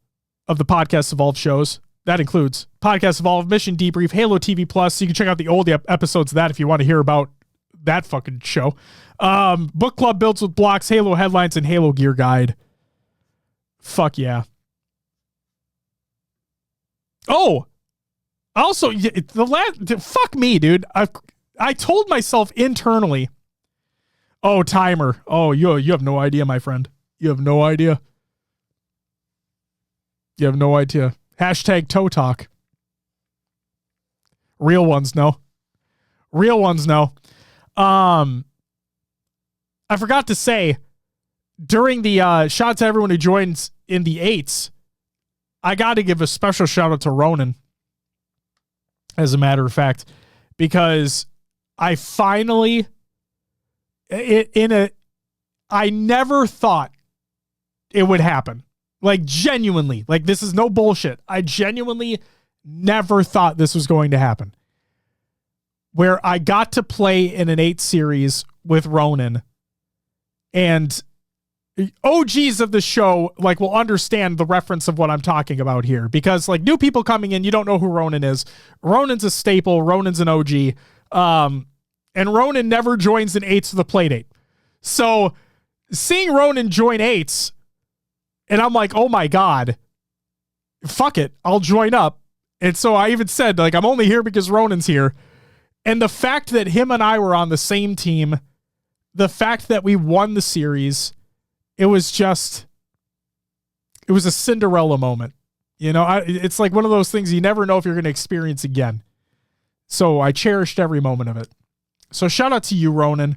of the Podcast Evolved shows. That includes Podcast Evolved, Mission Debrief, Halo TV Plus. You can check out the old episodes of that if you want to hear about that fucking show. Book Club Builds with Blocks, Halo Headlines, and Halo Gear Guide. Fuck yeah. Oh, also, fuck me, dude. I told myself internally, oh, Timer. Oh, you have no idea, my friend. You have no idea. You have no idea. Hashtag toe talk. Real ones know. Real ones know. I forgot to say, during the shout out to everyone who joins in the 8s, I got to give a special shout out to Ronan, as a matter of fact, because I finally, I never thought it would happen. Like, genuinely, like, this is no bullshit. I genuinely never thought this was going to happen. Where I got to play in an 8 series with Ronan, and OGs of the show, like, will understand the reference of what I'm talking about here, because, like, new people coming in, you don't know who Ronan is. Ronan's a staple. Ronan's an OG. And Ronan never joins an 8s with a playdate. So seeing Ronan join 8s, and I'm like, oh my God, fuck it, I'll join up. And so I even said, like, I'm only here because Ronan's here. And the fact that him and I were on the same team, the fact that we won the series, it was a Cinderella moment. You know, it's like one of those things you never know if you're going to experience again. So I cherished every moment of it. So shout out to you, Ronan.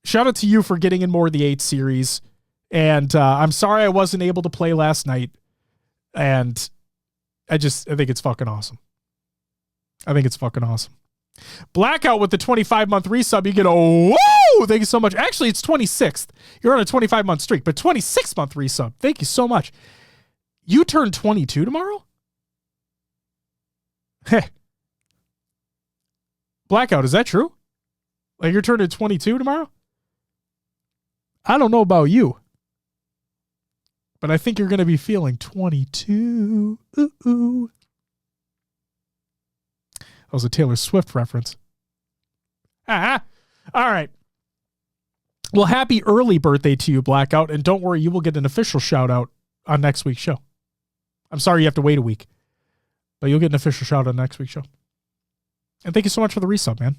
Shout out to you for getting in more of the 8 series. And I'm sorry I wasn't able to play last night. And I think it's fucking awesome. I think it's fucking awesome. Blackout with the 25-month resub. You get a whoa! Thank you so much. Actually, it's 26th. You're on a 25-month streak, but 26-month resub. Thank you so much. You turn 22 tomorrow? Heh. Blackout, is that true? Like, you're turning 22 tomorrow? I don't know about you, but I think you're going to be feeling 22. Ooh. That was a Taylor Swift reference. All right. Well, happy early birthday to you, Blackout. And don't worry, you will get an official shout out on next week's show. I'm sorry you have to wait a week, but you'll get an official shout out on next week's show. And thank you so much for the resub, man.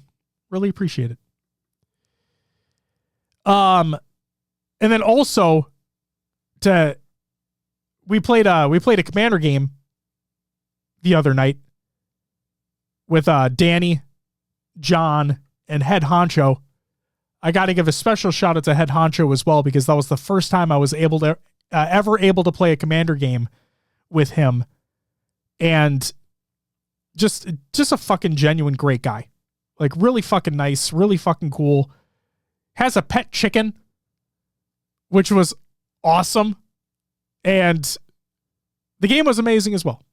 Really appreciate it. And then also we played a commander game the other night with Danny, John, and Head Honcho. I got to give a special shout out to Head Honcho as well, because that was the first time I was ever able to play a commander game with him. And just a fucking genuine great guy. Like, really fucking nice, really fucking cool. Has a pet chicken, which was awesome. And The game was amazing as well.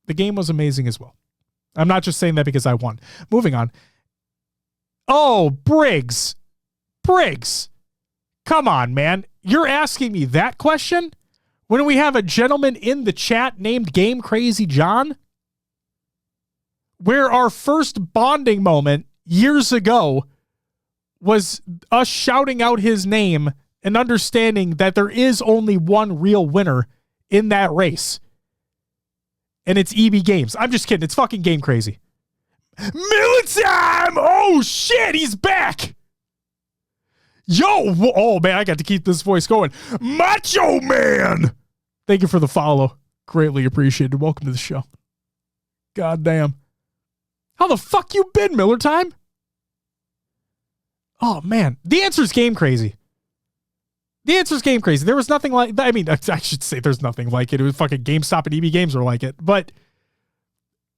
The game was amazing as well. I'm not just saying that because I won. Moving on. Oh, Briggs. Briggs. Come on, man. You're asking me that question when we have a gentleman in the chat named Game Crazy John? Where our first bonding moment years ago was us shouting out his name and understanding that there is only one real winner in that race. And it's EB Games. I'm just kidding. It's fucking Game Crazy. Militime! Oh, shit. He's back. Yo. Oh, man. I got to keep this voice going. Macho Man. Thank you for the follow. Greatly appreciated. Welcome to the show. God damn. How the fuck you been, Miller Time? Oh, man. The answer is Game Crazy. The answer is Game Crazy. There was nothing like... I mean, I should say there's nothing like it. It was fucking GameStop and EB Games were like it. But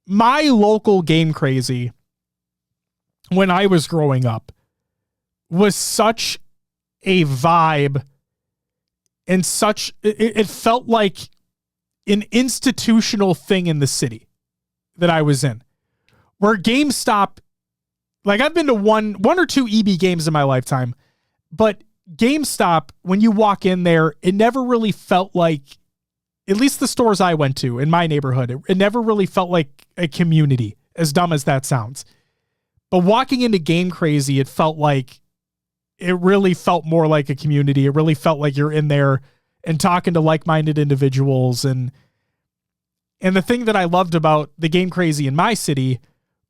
my local Game Crazy, when I was growing up, was such a vibe and such... It felt like an institutional thing in the city that I was in. Where GameStop... Like, I've been to one or two EB Games in my lifetime, but GameStop, when you walk in there, it never really felt like, at least the stores I went to in my neighborhood, it never really felt like a community, as dumb as that sounds. But walking into Game Crazy, it really felt more like a community. It really felt like you're in there and talking to like-minded individuals. And the thing that I loved about the Game Crazy in my city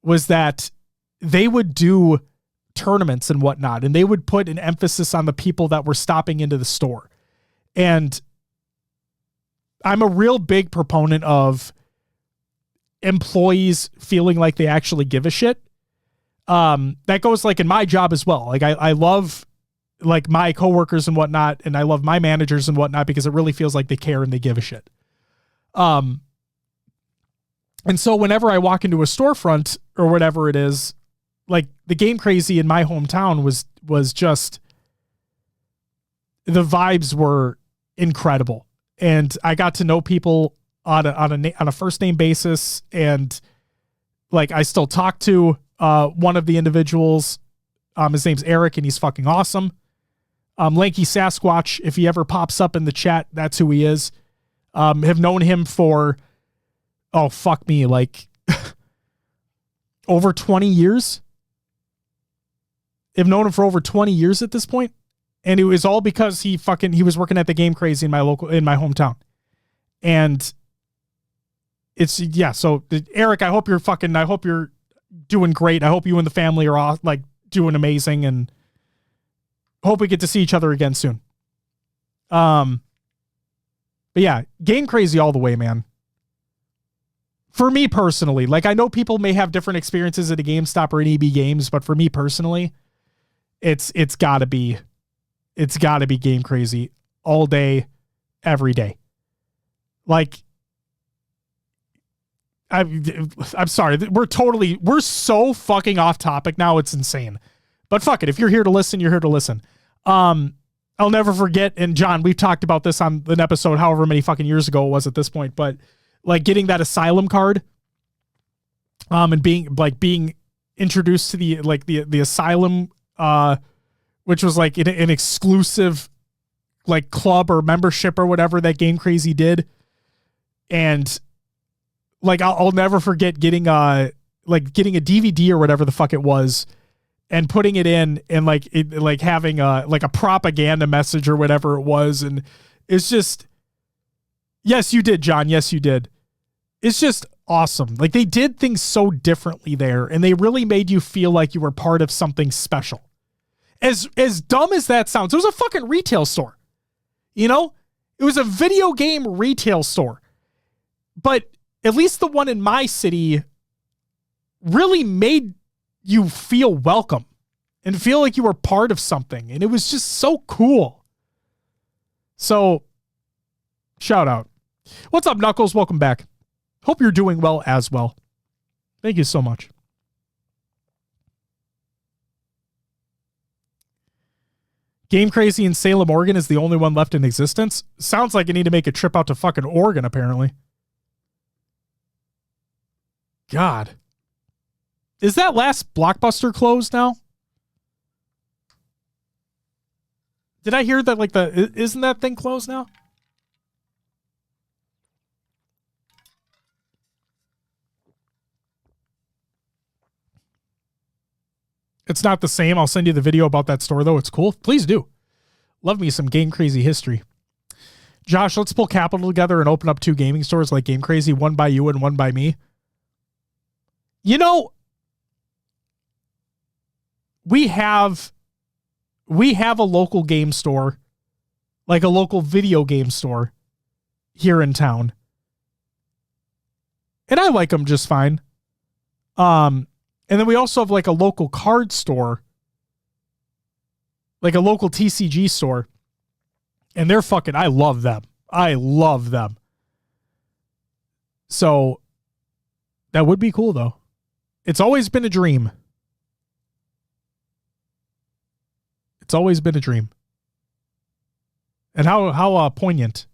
was that they would do tournaments and whatnot, and they would put an emphasis on the people that were stopping into the store. And I'm a real big proponent of employees feeling like they actually give a shit. That goes like in my job as well. Like I love like my coworkers and whatnot, and I love my managers and whatnot because it really feels like they care and they give a shit. And so whenever I walk into a storefront or whatever it is, like the Game Crazy in my hometown was just, the vibes were incredible. And I got to know people on a first name basis. And like, I still talk to, one of the individuals. His name's Eric and he's fucking awesome. Lanky Sasquatch, if he ever pops up in the chat, that's who he is. Have known him for, oh, fuck me, like over 20 years. I've known him for over 20 years at this point. And it was all because he was working at the Game Crazy in my hometown. And it's, yeah. So Eric, I hope you're doing great. I hope you and the family are all like doing amazing, and hope we get to see each other again soon. But yeah, Game Crazy all the way, man. For me personally, like I know people may have different experiences at a GameStop or an EB Games, but for me personally, it's gotta be Game Crazy all day, every day. Like, I'm sorry, we're so fucking off topic now. It's insane, but fuck it. If you're here to listen, you're here to listen. I'll never forget. And John, we've talked about this on an episode, however many fucking years ago it was at this point, but like getting that asylum card, and being introduced to the asylum, which was like an exclusive like club or membership or whatever that Game Crazy did. And like, I'll never forget getting a DVD or whatever the fuck it was and putting it in and like having a propaganda message or whatever it was. And it's just, yes, you did, John. Yes, you did. It's just awesome. Like they did things so differently there, and they really made you feel like you were part of something special. As dumb as that sounds, it was a fucking retail store. You know, it was a video game retail store, but at least the one in my city really made you feel welcome and feel like you were part of something. And it was just so cool. So shout out. What's up, Knuckles? Welcome back. Hope you're doing well as well. Thank you so much. Game Crazy in Salem, Oregon is the only one left in existence. Sounds like I need to make a trip out to fucking Oregon, apparently. God. Is that last Blockbuster closed now? Did I hear that, like, isn't that thing closed now? It's not the same. I'll send you the video about that store, though. It's cool. Please do. Love me some Game Crazy history. Josh, let's pull capital together and open up 2 gaming stores like Game Crazy, one by you and one by me. You know, we have a local game store, like a local video game store here in town. And I like them just fine. And then we also have like a local card store, like a local TCG store. And they're fucking, I love them. I love them. So that would be cool though. It's always been a dream. It's always been a dream. And how poignant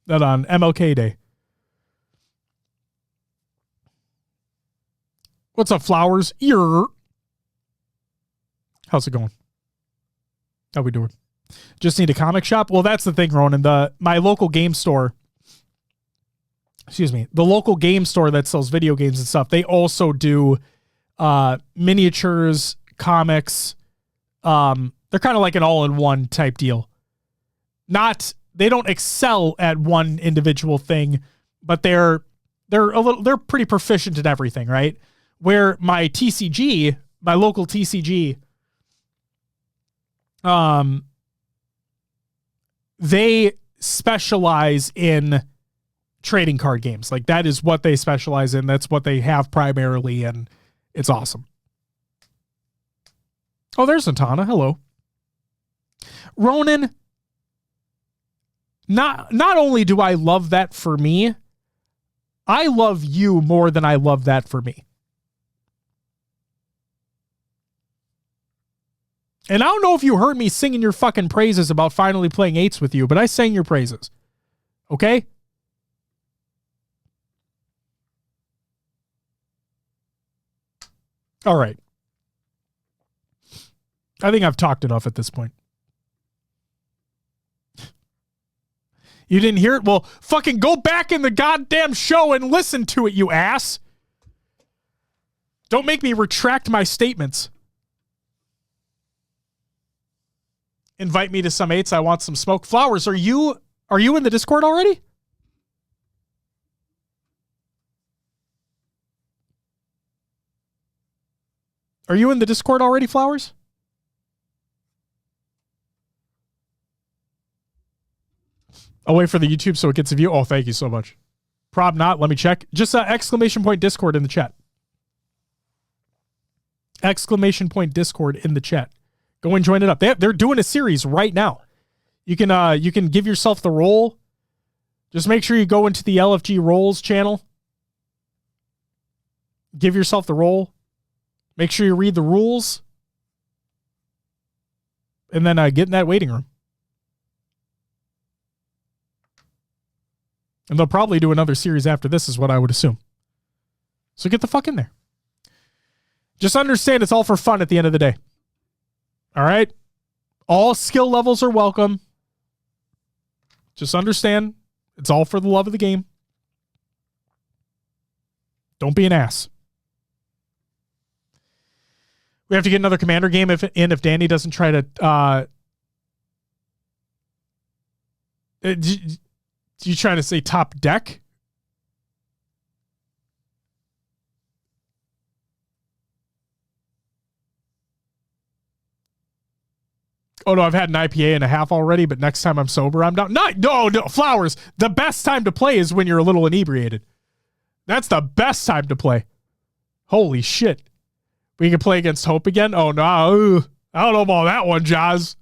that on MLK Day. What's up, Flowers? How's it going? How we doing? Just need a comic shop? Well, that's the thing, Ronan. My local game store, the local game store that sells video games and stuff, they also do miniatures, comics. They're kind of like an all-in-one type deal. They don't excel at one individual thing, but they're pretty proficient in everything, right? Where my local TCG, they specialize in trading card games. Like that is what they specialize in. That's what they have primarily, and it's awesome. Oh, there's Santana. Hello. Ronan, not only do I love that for me, I love you more than I love that for me. And I don't know if you heard me singing your fucking praises about finally playing 8s with you, but I sang your praises. Okay? All right. I think I've talked enough at this point. You didn't hear it? Well, fucking go back in the goddamn show and listen to it, you ass. Don't make me retract my statements. Invite me to some 8s. I want some smoke. Flowers, are you in the Discord already? Are you in the Discord already, Flowers? I'll wait for the YouTube so it gets a view. Oh, thank you so much. Prob not. Let me check. Just exclamation point Discord in the chat. Exclamation point Discord in the chat. Go and join it up. They're doing a series right now. You can give yourself the role. Just make sure you go into the LFG roles channel. Give yourself the role. Make sure you read the rules. And then get in that waiting room. And they'll probably do another series after this, is what I would assume. So get the fuck in there. Just understand it's all for fun at the end of the day. All right? All skill levels are welcome. Just understand it's all for the love of the game. Don't be an ass. We have to get another commander game if Danny doesn't try to... you trying to say top deck? Oh no, I've had an IPA and a half already, but next time I'm sober, I'm down. No, Flowers. The best time to play is when you're a little inebriated. That's the best time to play. Holy shit. We can play against Hope again? Oh no. I don't know about that one, Jazz.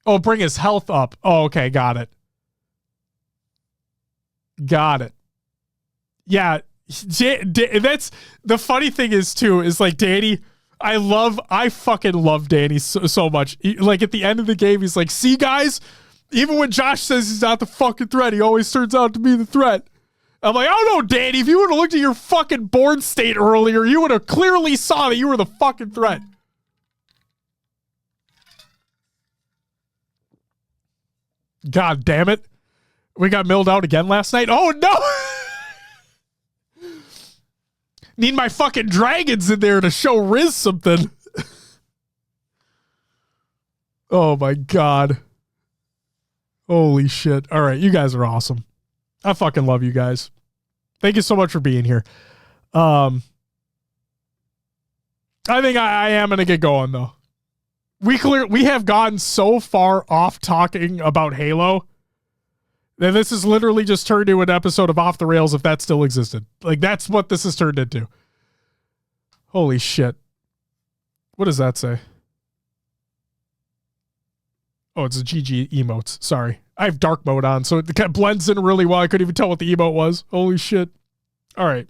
Oh, bring his health up. Oh, okay, got it. Got it. Yeah, that's the funny thing is too, is like Danny, I fucking love Danny so much. Like at the end of the game, he's like, see guys, even when Josh says he's not the fucking threat, he always turns out to be the threat. I'm like, oh no, Danny, if you would have looked at your fucking board state earlier, you would have clearly saw that you were the fucking threat. God damn it. We got milled out again last night. Oh no. Need my fucking dragons in there to show Riz something. Oh my God. Holy shit. All right. You guys are awesome. I fucking love you guys. Thank you so much for being here. I think I am going to get going though. We have gone so far off talking about Halo that this has literally just turned into an episode of Off the Rails if that still existed. Like that's what this has turned into. Holy shit. What does that say? Oh, it's a GG emotes. Sorry. I have dark mode on, so it kind of blends in really well. I couldn't even tell what the emote was. Holy shit. All right.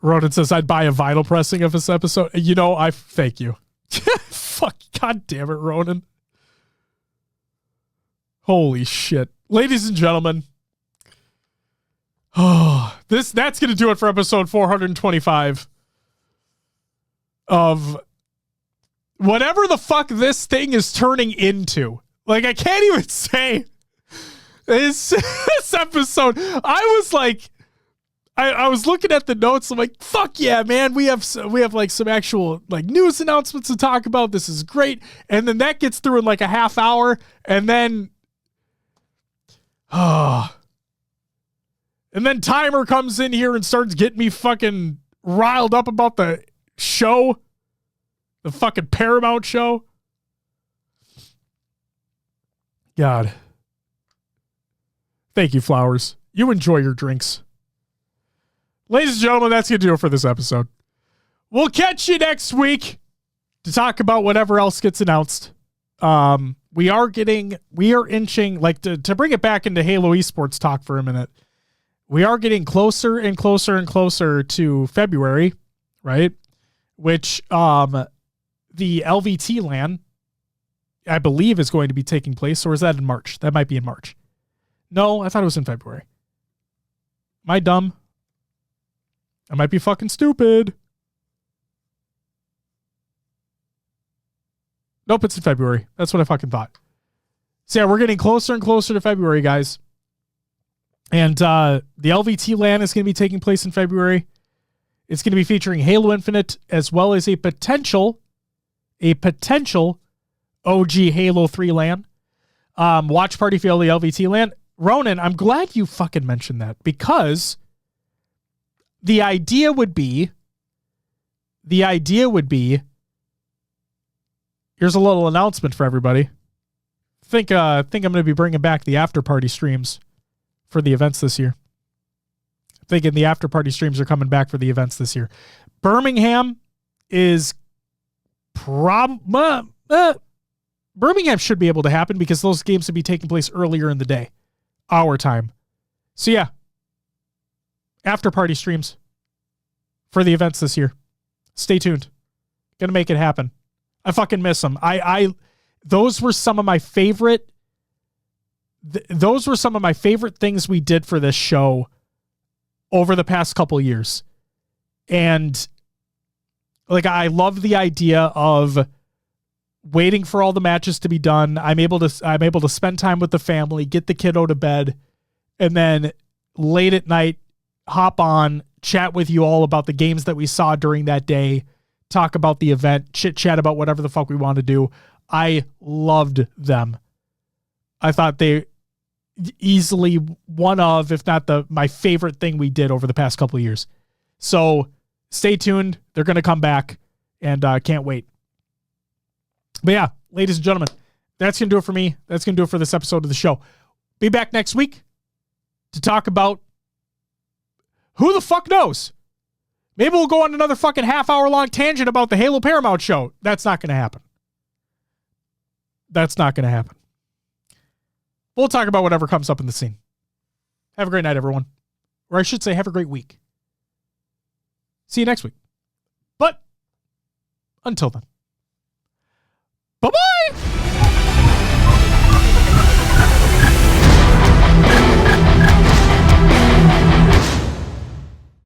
Ronan says, I'd buy a vinyl pressing of this episode. You know, I thank you. Fuck. God damn it, Ronan. Holy shit. Ladies and gentlemen. Oh, that's going to do it for episode 425 of whatever the fuck this thing is turning into. Like, I can't even say this episode. I was like, I was looking at the notes. I'm like, fuck yeah, man. We have like some actual like news announcements to talk about. This is great. And then that gets through in like a half hour. And then, and then Timer comes in here and starts getting me fucking riled up about the show. The fucking Paramount show. God. Thank you, Flowers. You enjoy your drinks. Ladies and gentlemen, that's going to do it for this episode. We'll catch you next week to talk about whatever else gets announced. We are inching, like to bring it back into Halo esports talk for a minute. We are getting closer and closer and closer to February, right? Which, the LVT LAN, I believe, is going to be taking place. Or is that in March? That might be in March. No, I thought it was in February. Am I dumb? I might be fucking stupid. Nope, it's in February. That's what I fucking thought. So yeah, we're getting closer and closer to February, guys. And the LVT LAN is going to be taking place in February. It's going to be featuring Halo Infinite as well as a potential OG Halo 3 LAN. Watch party for the LVT LAN. Ronan, I'm glad you fucking mentioned that because the idea would be, here's a little announcement for everybody. Think I'm going to be bringing back the after party streams for the events this year. Thinking the after party streams are coming back for the events this year. Birmingham is Birmingham should be able to happen because those games would be taking place earlier in the day, our time. So yeah, after party streams for the events this year. Stay tuned. Gonna make it happen. I fucking miss them. Those were some of my favorite. Those were some of my favorite things we did for this show over the past couple years. And like, I love the idea of waiting for all the matches to be done. I'm able to spend time with the family, get the kiddo to bed, and then late at night, hop on, chat with you all about the games that we saw during that day, talk about the event, chit chat about whatever the fuck we want to do. I loved them. I thought they easily one of, if not my favorite thing we did over the past couple of years. So stay tuned. They're going to come back and can't wait. But yeah, ladies and gentlemen, that's going to do it for me. That's going to do it for this episode of the show. Be back next week to talk about who the fuck knows. Maybe we'll go on another fucking half-hour long tangent about the Halo Paramount show. That's not going to happen. That's not going to happen. We'll talk about whatever comes up in the scene. Have a great night, everyone. Or I should say, have a great week. See you next week. But until then, bye-bye.